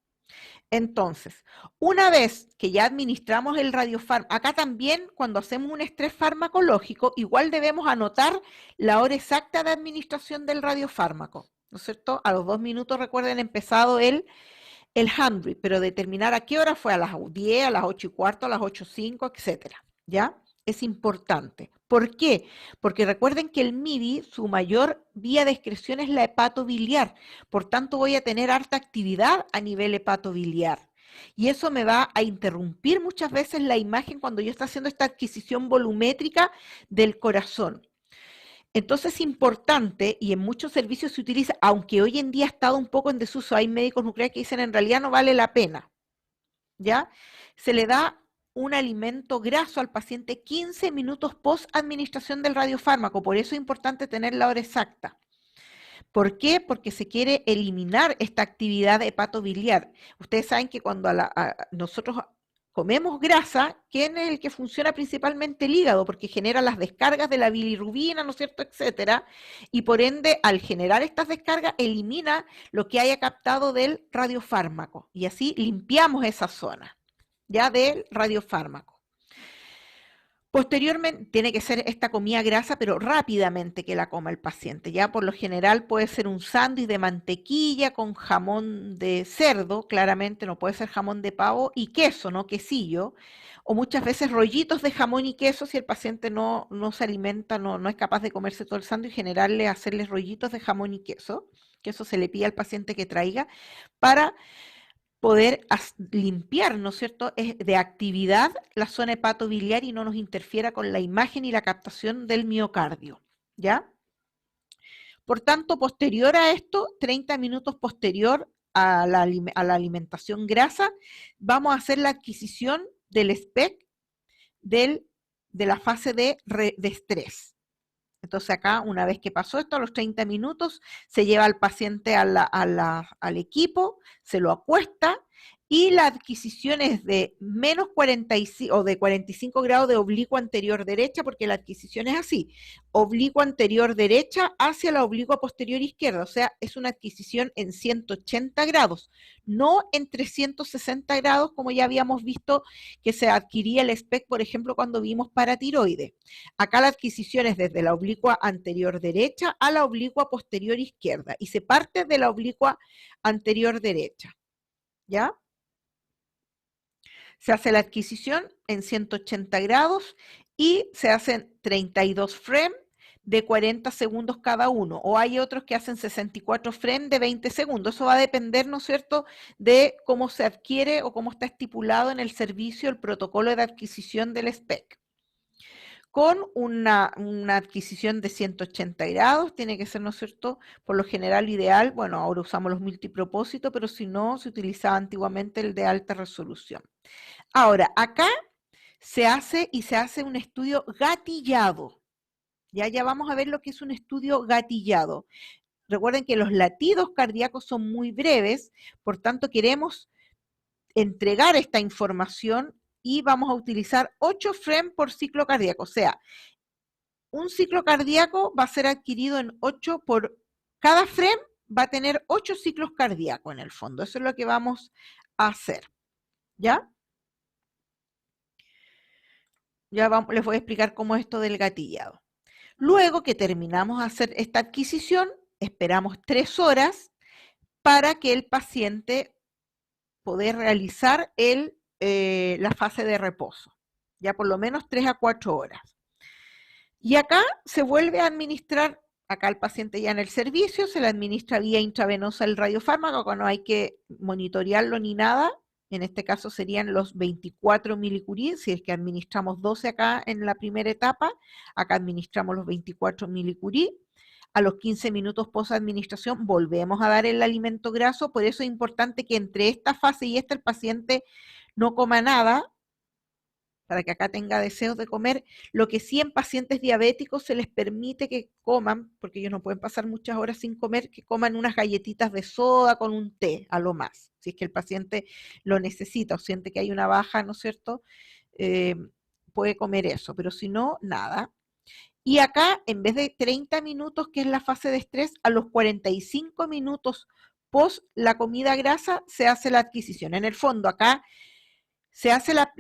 Entonces, una vez que ya administramos el radiofármaco, acá también cuando hacemos un estrés farmacológico, igual debemos anotar la hora exacta de administración del radiofármaco, ¿no es cierto? A los 2 minutos, recuerden, empezado el hand grip, pero determinar a qué hora fue, a las 10, a las 8:15, a las 8:05, etcétera, ¿ya? Es importante. ¿Por qué? Porque recuerden que el MIDI, su mayor vía de excreción es la hepatobiliar. Por tanto, voy a tener harta actividad a nivel hepatobiliar. Y eso me va a interrumpir muchas veces la imagen cuando yo estoy haciendo esta adquisición volumétrica del corazón. Entonces es importante, y en muchos servicios se utiliza, aunque hoy en día ha estado un poco en desuso, hay médicos nucleares que dicen en realidad no vale la pena, ¿ya? Se le da un alimento graso al paciente 15 minutos post administración del radiofármaco, por eso es importante tener la hora exacta. ¿Por qué? Porque se quiere eliminar esta actividad hepatobiliar. Ustedes saben que cuando nosotros comemos grasa, ¿quién es el que funciona principalmente? El hígado, porque genera las descargas de la bilirrubina, ¿no es cierto?, etcétera, y por ende, al generar estas descargas, elimina lo que haya captado del radiofármaco, y así limpiamos esa zona, ya del radiofármaco. Posteriormente, tiene que ser esta comida grasa, pero rápidamente que la coma el paciente. Ya por lo general puede ser un sándwich de mantequilla con jamón de cerdo, claramente no puede ser jamón de pavo, y queso, no quesillo, o muchas veces rollitos de jamón y queso si el paciente no se alimenta, no es capaz de comerse todo el sándwich, generarle, hacerles rollitos de jamón y queso, que eso se le pide al paciente que traiga, para poder limpiar, ¿no es cierto?, de actividad la zona hepatobiliar y no nos interfiera con la imagen y la captación del miocardio, ¿ya? Por tanto, posterior a esto, 30 minutos posterior a la alimentación grasa, vamos a hacer la adquisición del SPECT de la fase de estrés. Entonces acá, una vez que pasó esto, a los 30 minutos, se lleva al paciente al equipo, se lo acuesta, y la adquisición es de menos 45 o de 45 grados de oblicuo anterior derecha, porque la adquisición es así, oblicuo anterior derecha hacia la oblicua posterior izquierda, o sea, es una adquisición en 180 grados, no en 360 grados, como ya habíamos visto que se adquiría el SPECT, por ejemplo, cuando vimos paratiroide. Acá la adquisición es desde la oblicua anterior derecha a la oblicua posterior izquierda, y se parte de la oblicua anterior derecha, ¿ya? Se hace la adquisición en 180 grados y se hacen 32 frames de 40 segundos cada uno, o hay otros que hacen 64 frames de 20 segundos. Eso va a depender, ¿no es cierto?, de cómo se adquiere o cómo está estipulado en el servicio el protocolo de adquisición del SPECT. Con una adquisición de 180 grados, tiene que ser, ¿no es cierto?, por lo general ideal, bueno, ahora usamos los multipropósitos, pero si no, se utilizaba antiguamente el de alta resolución. Ahora, acá se hace un estudio gatillado. Ya vamos a ver lo que es un estudio gatillado. Recuerden que los latidos cardíacos son muy breves, por tanto queremos entregar esta información y vamos a utilizar 8 frames por ciclo cardíaco. O sea, un ciclo cardíaco va a ser adquirido en 8 por... Cada frame va a tener 8 ciclos cardíacos en el fondo. Eso es lo que vamos a hacer. ¿Ya? Les voy a explicar cómo es esto del gatillado. Luego que terminamos de hacer esta adquisición, esperamos 3 horas para que el paciente pueda realizar la fase de reposo, ya por lo menos 3 a 4 horas. Y acá se vuelve a administrar, acá el paciente ya en el servicio, se le administra vía intravenosa el radiofármaco, acá no hay que monitorearlo ni nada. En este caso serían los 24 milicurí, si es que administramos 12 acá en la primera etapa, acá administramos los 24 milicurí. A los 15 minutos post administración volvemos a dar el alimento graso, por eso es importante que entre esta fase y esta el paciente no coma nada, para que acá tenga deseos de comer. Lo que sí en pacientes diabéticos se les permite que coman, porque ellos no pueden pasar muchas horas sin comer, que coman unas galletitas de soda con un té, a lo más, si es que el paciente lo necesita o siente que hay una baja, ¿no es cierto? Puede comer eso, pero si no, nada. Y acá, en vez de 30 minutos, que es la fase de estrés, a los 45 minutos post la comida grasa, se hace la adquisición. En el fondo, acá se hace la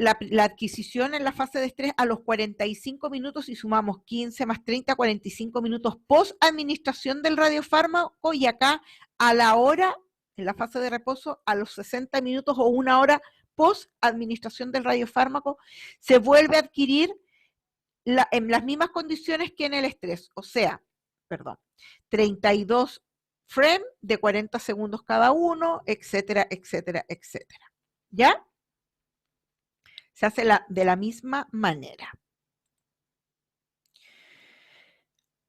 adquisición en la fase de estrés a los 45 minutos y sumamos 15 más 30, 45 minutos post administración del radiofármaco, y acá a la hora, en la fase de reposo, a los 60 minutos o una hora post administración del radiofármaco, se vuelve a adquirir en las mismas condiciones que en el estrés, o sea, 32 frames de 40 segundos cada uno, etcétera, etcétera, etcétera. ¿Ya? Se hace de la misma manera.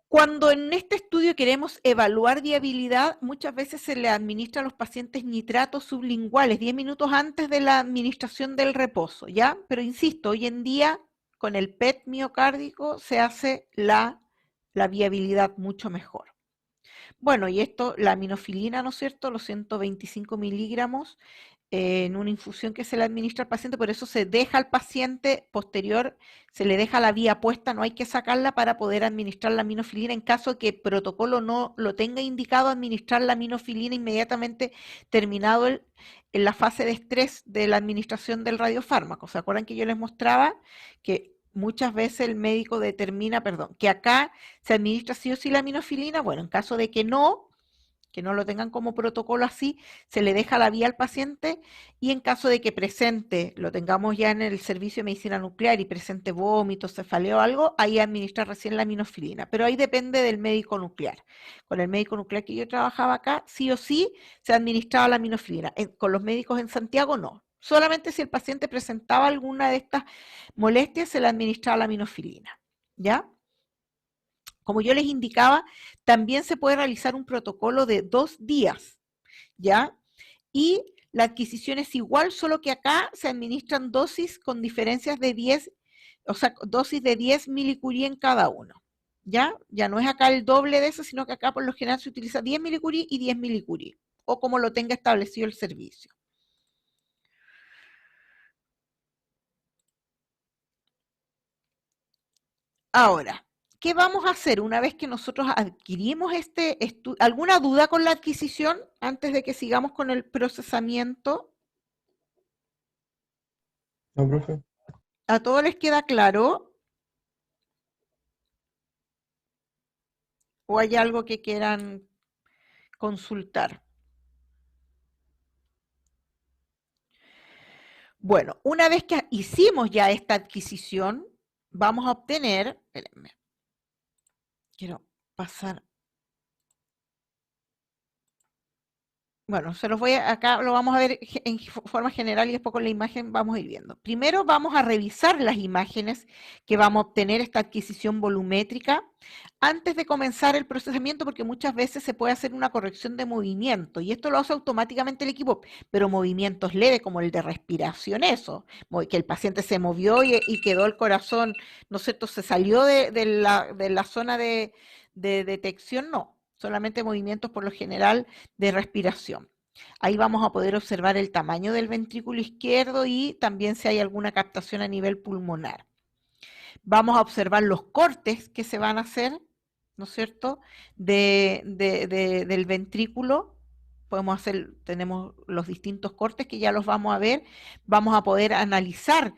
Cuando en este estudio queremos evaluar viabilidad, muchas veces se le administra a los pacientes nitratos sublinguales 10 minutos antes de la administración del reposo, ¿ya? Pero insisto, hoy en día con el PET miocárdico se hace la viabilidad mucho mejor. Bueno, y esto, la aminofilina, ¿no es cierto? Los 125 miligramos en una infusión que se le administra al paciente, por eso se deja al paciente posterior, se le deja la vía puesta, no hay que sacarla para poder administrar la aminofilina en caso de que el protocolo no lo tenga indicado administrar la aminofilina inmediatamente terminado en la fase de estrés de la administración del radiofármaco. ¿Se acuerdan que yo les mostraba que muchas veces el médico determina, perdón, que acá se administra sí o sí la aminofilina? Bueno, en caso de que no lo tengan como protocolo así, se le deja la vía al paciente y en caso de que presente, lo tengamos ya en el servicio de medicina nuclear y presente vómitos, cefaleo o algo, ahí administra recién la aminofilina, pero ahí depende del médico nuclear. Con el médico nuclear que yo trabajaba acá, sí o sí se administraba la aminofilina. Con los médicos en Santiago no. Solamente si el paciente presentaba alguna de estas molestias se le administraba la aminofilina. ¿Ya? Como yo les indicaba, también se puede realizar un protocolo de 2 días, ¿ya? Y la adquisición es igual, solo que acá se administran dosis con diferencias de 10, o sea, dosis de 10 milicurí en cada uno, ¿ya? Ya no es acá el doble de eso, sino que acá por lo general se utiliza 10 milicurí y 10 milicurí, o como lo tenga establecido el servicio. Ahora, ¿qué vamos a hacer una vez que nosotros adquirimos este estudio? ¿Alguna duda con la adquisición antes de que sigamos con el procesamiento? No, profe. ¿A todos les queda claro? ¿O hay algo que quieran consultar? Bueno, una vez que hicimos ya esta adquisición, vamos a obtener, espérenme, quiero pasar. Bueno, se los voy a, acá lo vamos a ver en forma general y después con la imagen vamos a ir viendo. Primero vamos a revisar las imágenes que vamos a obtener esta adquisición volumétrica antes de comenzar el procesamiento, porque muchas veces se puede hacer una corrección de movimiento y esto lo hace automáticamente el equipo, pero movimientos leves como el de respiración, eso, que el paciente se movió y quedó el corazón, ¿no es cierto?, se salió de la zona de detección, no. Solamente movimientos por lo general de respiración. Ahí vamos a poder observar el tamaño del ventrículo izquierdo y también si hay alguna captación a nivel pulmonar. Vamos a observar los cortes que se van a hacer, ¿no es cierto?, del ventrículo. Tenemos los distintos cortes que ya los vamos a ver. Vamos a poder analizar,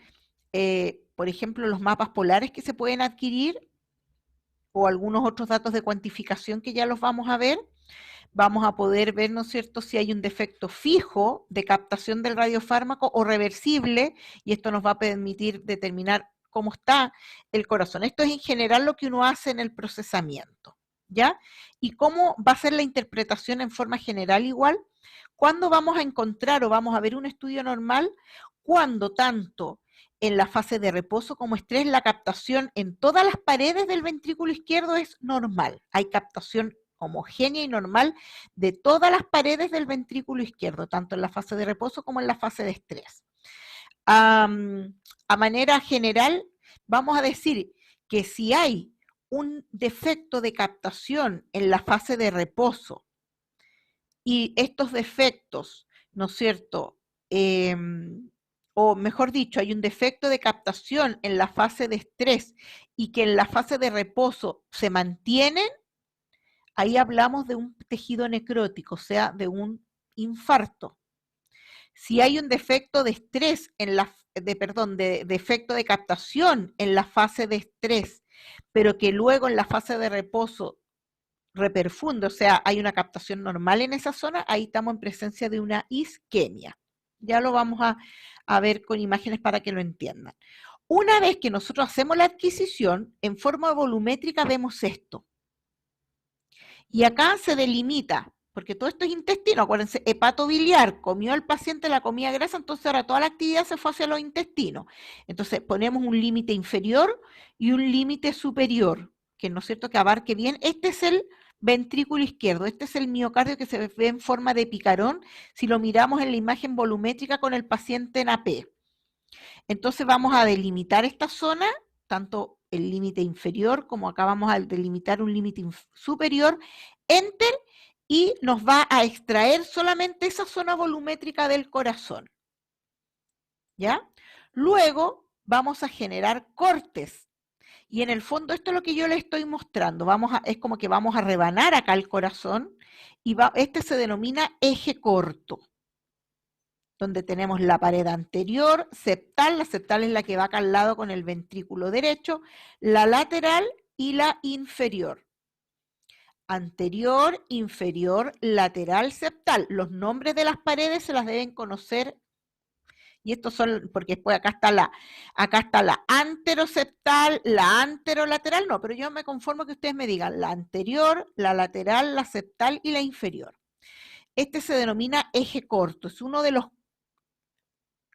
por ejemplo, los mapas polares que se pueden adquirir o algunos otros datos de cuantificación que ya los vamos a ver. Vamos a poder ver, ¿no es cierto?, si hay un defecto fijo de captación del radiofármaco o reversible, y esto nos va a permitir determinar cómo está el corazón. Esto es en general lo que uno hace en el procesamiento, ¿ya? ¿Y cómo va a ser la interpretación en forma general igual? ¿Cuándo vamos a encontrar o vamos a ver un estudio normal? Cuando tanto en la fase de reposo como estrés, la captación en todas las paredes del ventrículo izquierdo es normal. Hay captación homogénea y normal de todas las paredes del ventrículo izquierdo, tanto en la fase de reposo como en la fase de estrés. A manera general, vamos a decir que si hay un defecto de captación en la fase de reposo y estos defectos, ¿no es cierto?, o mejor dicho, hay un defecto de captación en la fase de estrés y que en la fase de reposo se mantienen, ahí hablamos de un tejido necrótico, o sea, de un infarto. Si hay un defecto de estrés defecto de captación en la fase de estrés, pero que luego en la fase de reposo reperfunde, o sea, hay una captación normal en esa zona, ahí estamos en presencia de una isquemia. Ya lo vamos a ver con imágenes para que lo entiendan. Una vez que nosotros hacemos la adquisición, en forma volumétrica vemos esto. Y acá se delimita, porque todo esto es intestino, acuérdense, hepato biliar, comió el paciente la comida grasa, entonces ahora toda la actividad se fue hacia los intestinos. Entonces ponemos un límite inferior y un límite superior, que no es cierto que abarque bien. Este es el ventrículo izquierdo, este es el miocardio que se ve en forma de picarón si lo miramos en la imagen volumétrica con el paciente en AP. Entonces vamos a delimitar esta zona, tanto el límite inferior como acá vamos a delimitar un límite superior Enter y nos va a extraer solamente esa zona volumétrica del corazón. ¿Ya? Luego vamos a generar cortes. Y en el fondo esto es lo que yo le estoy mostrando. Es como que vamos a rebanar acá el corazón y este se denomina eje corto, donde tenemos la pared anterior, septal, la septal es la que va acá al lado con el ventrículo derecho, la lateral y la inferior. Anterior, inferior, lateral, septal. Los nombres de las paredes se las deben conocer. Y estos son, porque después acá está la anteroseptal, la anterolateral, no, pero yo me conformo que ustedes me digan la anterior, la lateral, la septal y la inferior. Este se denomina eje corto, es uno de los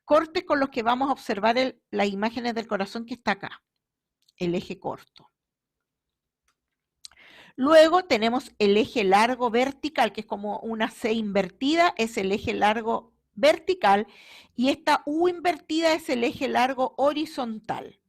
cortes con los que vamos a observar las imágenes del corazón que está acá, el eje corto. Luego tenemos el eje largo vertical, que es como una C invertida, es el eje largo vertical, y esta U invertida es el eje largo horizontal.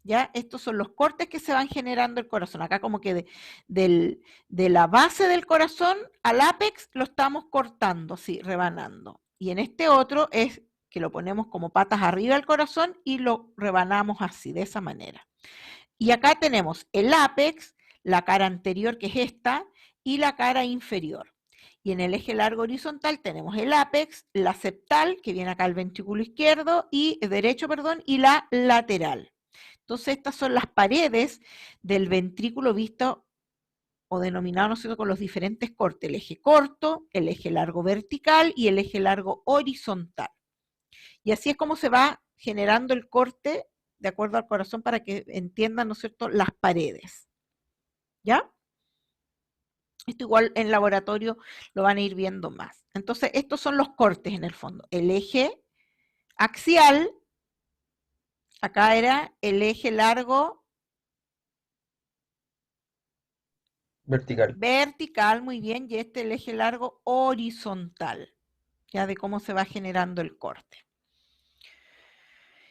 ¿Ya? Estos son los cortes que se van generando el corazón. Acá como que de la base del corazón al ápex lo estamos cortando, así, rebanando. Y en este otro es que lo ponemos como patas arriba del corazón y lo rebanamos así, de esa manera. Y acá tenemos el ápex, la cara anterior, que es esta, y la cara inferior. Y en el eje largo horizontal tenemos el ápex, la septal, que viene acá al ventrículo izquierdo, y derecho, perdón, y la lateral. Entonces estas son las paredes del ventrículo visto o denominado, ¿no es cierto?, con los diferentes cortes, el eje corto, el eje largo vertical y el eje largo horizontal. Y así es como se va generando el corte de acuerdo al corazón para que entiendan, ¿no es cierto?, las paredes. ¿Ya? Esto igual en laboratorio lo van a ir viendo más. Entonces, estos son los cortes en el fondo. El eje axial, acá era el eje largo vertical, muy bien, y este el eje largo horizontal, ya de cómo se va generando el corte.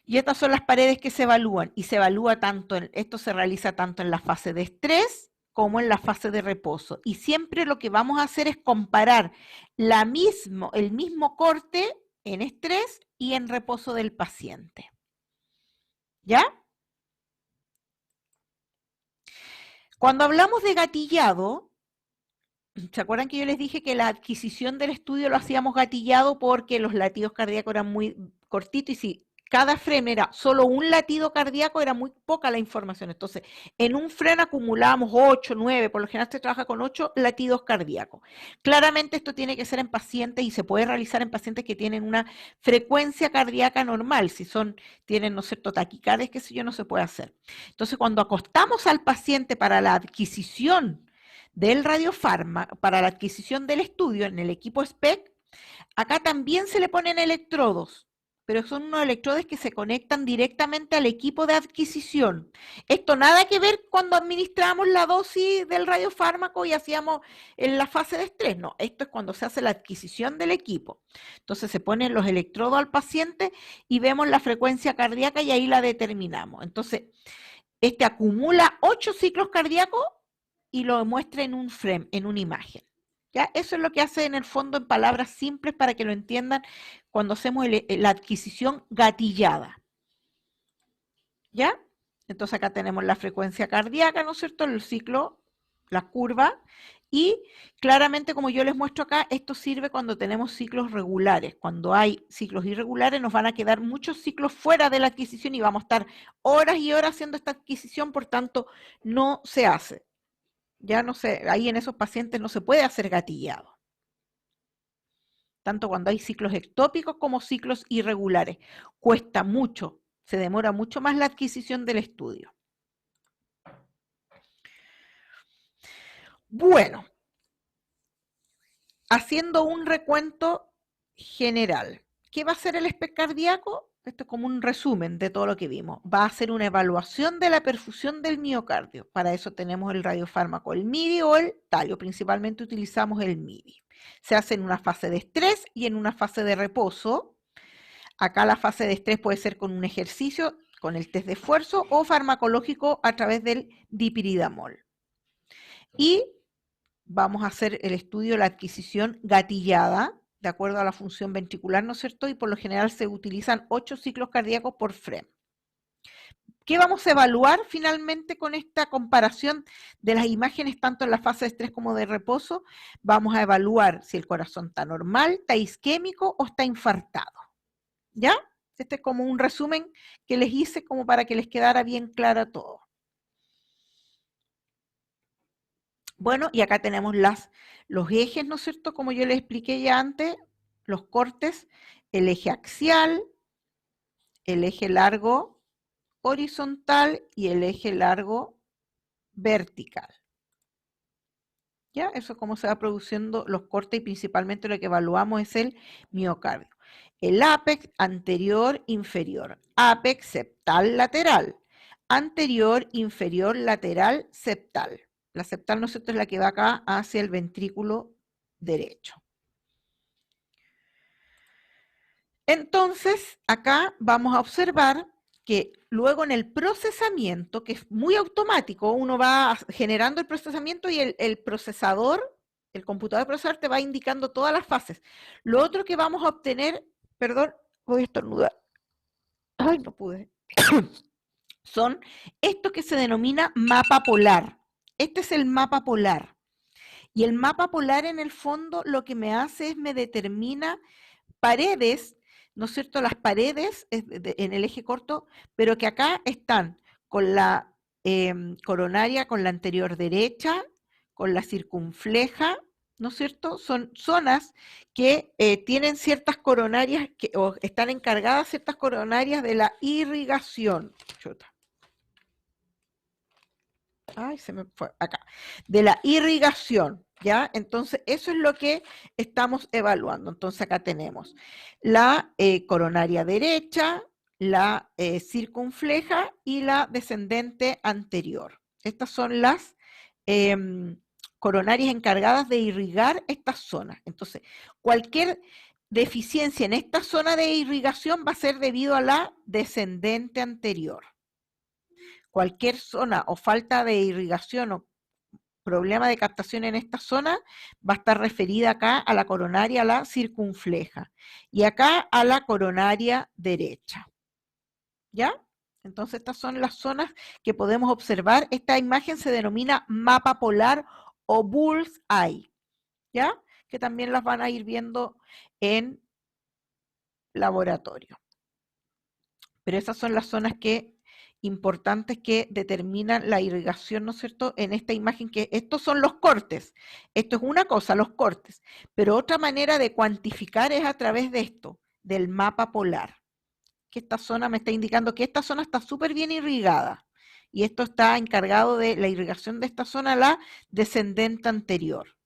Y estas son las paredes que se evalúan, y se evalúa esto se realiza tanto en la fase de estrés como en la fase de reposo. Y siempre lo que vamos a hacer es comparar el mismo corte en estrés y en reposo del paciente. ¿Ya? Cuando hablamos de gatillado, ¿se acuerdan que yo les dije que la adquisición del estudio lo hacíamos gatillado porque los latidos cardíacos eran muy cortitos y si cada freno era solo un latido cardíaco era muy poca la información? Entonces, en un freno acumulábamos 8, 9, por lo general se trabaja con 8 latidos cardíacos. Claramente esto tiene que ser en pacientes y se puede realizar en pacientes que tienen una frecuencia cardíaca normal. Si tienen, ¿no es cierto?, taquicardias, qué sé yo, no se puede hacer. Entonces, cuando acostamos al paciente para la adquisición del radiofármaco, para la adquisición del estudio en el equipo SPEC, acá también se le ponen electrodos, pero son unos electrodos que se conectan directamente al equipo de adquisición. Esto nada que ver cuando administramos la dosis del radiofármaco y hacíamos en la fase de estrés, no, esto es cuando se hace la adquisición del equipo. Entonces se ponen los electrodos al paciente y vemos la frecuencia cardíaca y ahí la determinamos. Entonces, este acumula 8 ciclos cardíacos y lo muestra en un frame, en una imagen. ¿Ya? Eso es lo que hace en el fondo en palabras simples para que lo entiendan cuando hacemos la adquisición gatillada. ¿Ya? Entonces acá tenemos la frecuencia cardíaca, ¿no es cierto?, el ciclo, la curva, y claramente como yo les muestro acá, esto sirve cuando tenemos ciclos regulares. Cuando hay ciclos irregulares nos van a quedar muchos ciclos fuera de la adquisición y vamos a estar horas y horas haciendo esta adquisición, por tanto no se hace. Ya no sé, ahí en esos pacientes no se puede hacer gatillado. Tanto cuando hay ciclos ectópicos como ciclos irregulares. Cuesta mucho, se demora mucho más la adquisición del estudio. Bueno, haciendo un recuento general. ¿Qué va a hacer el SPEC cardíaco? Esto es como un resumen de todo lo que vimos. Va a hacer una evaluación de la perfusión del miocardio. Para eso tenemos el radiofármaco, el MIDI o el talio. Principalmente utilizamos el MIDI. Se hace en una fase de estrés y en una fase de reposo. Acá la fase de estrés puede ser con un ejercicio, con el test de esfuerzo o farmacológico a través del dipiridamol. Y vamos a hacer el estudio de la adquisición gatillada, de acuerdo a la función ventricular, ¿no es cierto? Y por lo general se utilizan 8 ciclos cardíacos por FREM. ¿Qué vamos a evaluar finalmente con esta comparación de las imágenes tanto en la fase de estrés como de reposo? Vamos a evaluar si el corazón está normal, está isquémico o está infartado. ¿Ya? Este es como un resumen que les hice como para que les quedara bien claro todo. Bueno, y acá tenemos los ejes, ¿no es cierto? Como yo les expliqué ya antes, los cortes, el eje axial, el eje largo horizontal y el eje largo vertical. ¿Ya? Eso es como se va produciendo los cortes y principalmente lo que evaluamos es el miocardio. El ápex anterior, inferior, ápex septal lateral, anterior, inferior, lateral, septal. La septal, ¿no es cierto?, es la que va acá hacia el ventrículo derecho. Entonces, acá vamos a observar que luego en el procesamiento, que es muy automático, uno va generando el procesamiento y el procesador, el computador procesador te va indicando todas las fases. Lo otro que vamos a obtener, perdón, voy a estornudar. Ay, no pude. Son esto que se denomina mapa polar. Este es el mapa polar. Y el mapa polar en el fondo lo que me hace es me determina paredes, ¿no es cierto? Las paredes en el eje corto, pero que acá están con la coronaria, con la anterior derecha, con la circunfleja, ¿no es cierto? Son zonas que tienen ciertas coronarias, o están encargadas ciertas coronarias de la irrigación. Chuta. Ay, se me fue acá. De la irrigación, ¿ya? Entonces, eso es lo que estamos evaluando. Entonces, acá tenemos la coronaria derecha, la circunfleja y la descendente anterior. Estas son las coronarias encargadas de irrigar estas zonas. Entonces, cualquier deficiencia en esta zona de irrigación va a ser debido a la descendente anterior. Cualquier zona o falta de irrigación o problema de captación en esta zona va a estar referida acá a la coronaria, a la circunfleja, y acá a la coronaria derecha. ¿Ya? Entonces estas son las zonas que podemos observar. Esta imagen se denomina mapa polar o bullseye, ¿ya? Que también las van a ir viendo en laboratorio. Pero esas son las zonas importantes que determinan la irrigación, ¿no es cierto?, en esta imagen, que estos son los cortes. Esto es una cosa, los cortes. Pero otra manera de cuantificar es a través de esto, del mapa polar. Que esta zona me está indicando que esta zona está súper bien irrigada. Y esto está encargado de la irrigación de esta zona, la descendente anterior.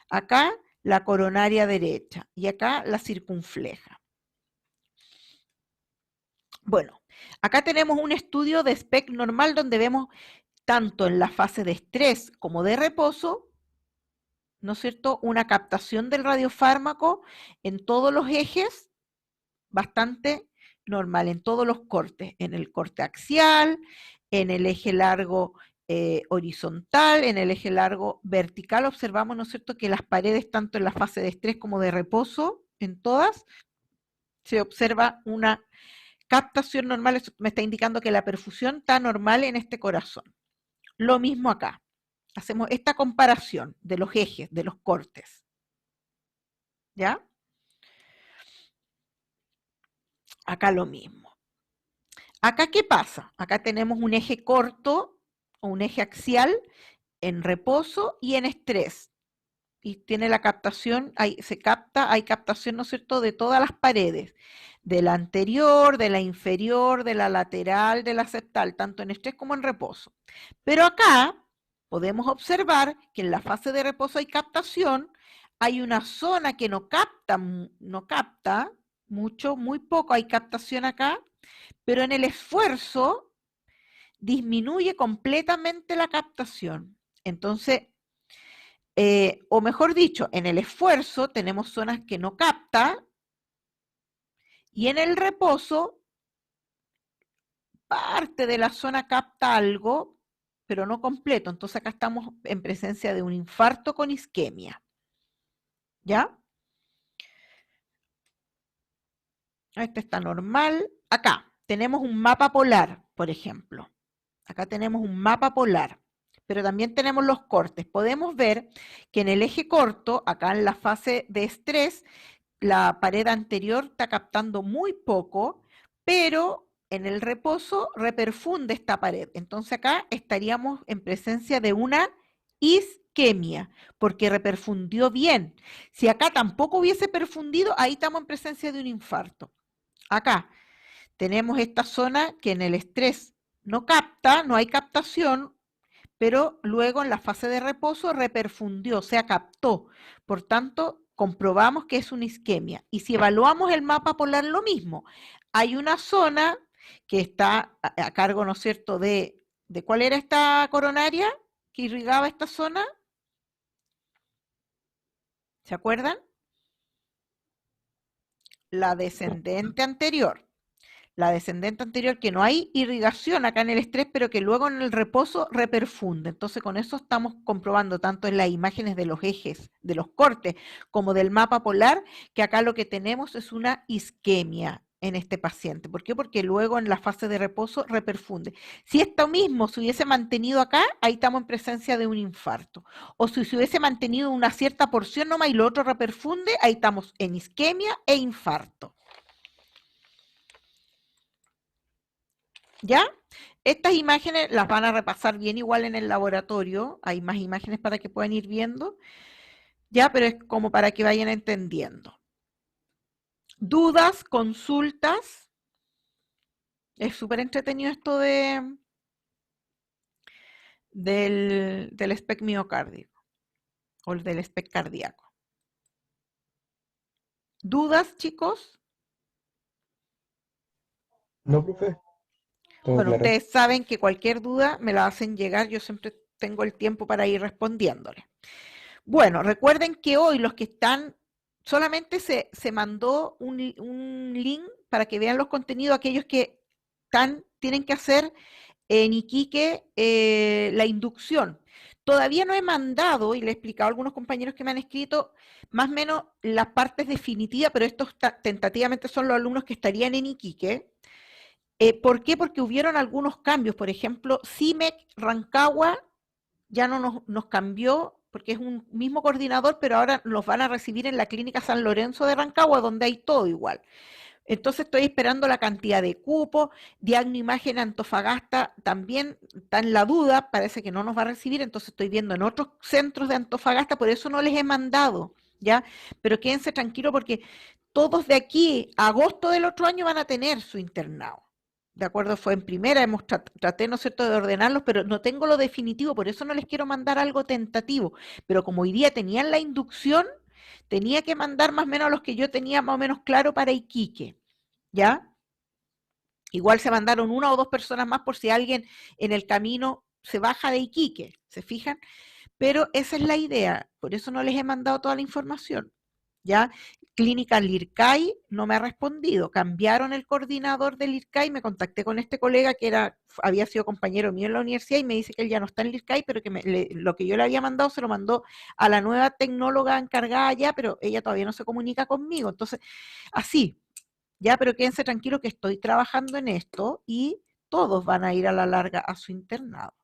Acá la coronaria derecha y acá la circunfleja. Bueno, acá tenemos un estudio de SPECT normal donde vemos tanto en la fase de estrés como de reposo, ¿no es cierto?, una captación del radiofármaco en todos los ejes, bastante normal, en todos los cortes, en el corte axial, en el eje largo horizontal, en el eje largo vertical. Observamos, ¿no es cierto?, que las paredes, tanto en la fase de estrés como de reposo, en todas, se observa una captación normal. Eso me está indicando que la perfusión está normal en este corazón. Lo mismo acá. Hacemos esta comparación de los ejes, de los cortes. ¿Ya? Acá lo mismo. Acá, ¿qué pasa? Acá tenemos un eje corto o un eje axial en reposo y en estrés. Y tiene la captación, hay captación, ¿no es cierto?, de todas las paredes, de la anterior, de la inferior, de la lateral, de la septal, tanto en estrés como en reposo. Pero acá podemos observar que en la fase de reposo hay captación, hay una zona que no capta mucho, muy poco hay captación acá, pero en el esfuerzo disminuye completamente la captación. Entonces, o mejor dicho, en el esfuerzo tenemos zonas que no capta y en el reposo parte de la zona capta algo, pero no completo. Entonces acá estamos en presencia de un infarto con isquemia. ¿Ya? Este está normal. Acá tenemos un mapa polar, por ejemplo. Acá tenemos un mapa polar, pero también tenemos los cortes. Podemos ver que en el eje corto, acá en la fase de estrés, la pared anterior está captando muy poco, pero en el reposo reperfunde esta pared. Entonces acá estaríamos en presencia de una isquemia, porque reperfundió bien. Si acá tampoco hubiese perfundido, ahí estamos en presencia de un infarto. Acá tenemos esta zona que en el estrés no capta, no hay captación, pero luego en la fase de reposo reperfundió, o sea, captó. Por tanto, comprobamos que es una isquemia. Y si evaluamos el mapa polar, lo mismo. Hay una zona que está a cargo, ¿no es cierto?, ¿de cuál era esta coronaria que irrigaba esta zona? ¿Se acuerdan? La descendente anterior. La descendente anterior, que no hay irrigación acá en el estrés, pero que luego en el reposo reperfunde. Entonces con eso estamos comprobando tanto en las imágenes de los ejes, de los cortes, como del mapa polar, que acá lo que tenemos es una isquemia en este paciente. ¿Por qué? Porque luego en la fase de reposo reperfunde. Si esto mismo se hubiese mantenido acá, ahí estamos en presencia de un infarto. O si se hubiese mantenido una cierta porción nomás y lo otro reperfunde, ahí estamos en isquemia e infarto. ¿Ya? Estas imágenes las van a repasar bien igual en el laboratorio. Hay más imágenes para que puedan ir viendo. ¿Ya? Pero es como para que vayan entendiendo. ¿Dudas? ¿Consultas? Es súper entretenido esto del SPEC miocárdico o del SPEC cardíaco. ¿Dudas, chicos? No, profe. Todo Bueno, claro. ustedes saben que cualquier duda me la hacen llegar. Yo siempre tengo el tiempo para ir respondiéndole. Bueno, recuerden que hoy los que están, solamente se mandó un link para que vean los contenidos, aquellos que tienen que hacer en Iquique la inducción. Todavía no he mandado, y le he explicado a algunos compañeros que me han escrito, más o menos las partes definitivas, pero estos tentativamente son los alumnos que estarían en Iquique. ¿Por qué? Porque hubieron algunos cambios. Por ejemplo, CIMEC Rancagua ya no nos cambió, porque es un mismo coordinador, pero ahora los van a recibir en la Clínica San Lorenzo de Rancagua, donde hay todo igual. Entonces estoy esperando la cantidad de cupos. Diagno Imagen Antofagasta también está en la duda, parece que no nos va a recibir, entonces estoy viendo en otros centros de Antofagasta, por eso no les he mandado, ¿ya? Pero quédense tranquilos porque todos de aquí a agosto del otro año van a tener su internado. De acuerdo, fue en primera, traté, ¿no es cierto?, de ordenarlos, pero no tengo lo definitivo, por eso no les quiero mandar algo tentativo. Pero como hoy día tenían la inducción, tenía que mandar más o menos a los que yo tenía más o menos claro para Iquique, ¿ya? Igual se mandaron una o dos personas más por si alguien en el camino se baja de Iquique, ¿se fijan? Pero esa es la idea, por eso no les he mandado toda la información, ¿ya? Clínica Lircay no me ha respondido, cambiaron el coordinador del Lircay, me contacté con este colega que había sido compañero mío en la universidad y me dice que él ya no está en Lircay, pero que lo que yo le había mandado se lo mandó a la nueva tecnóloga encargada allá, pero ella todavía no se comunica conmigo, entonces, así, ya, pero quédense tranquilos que estoy trabajando en esto y todos van a ir a la larga a su internado.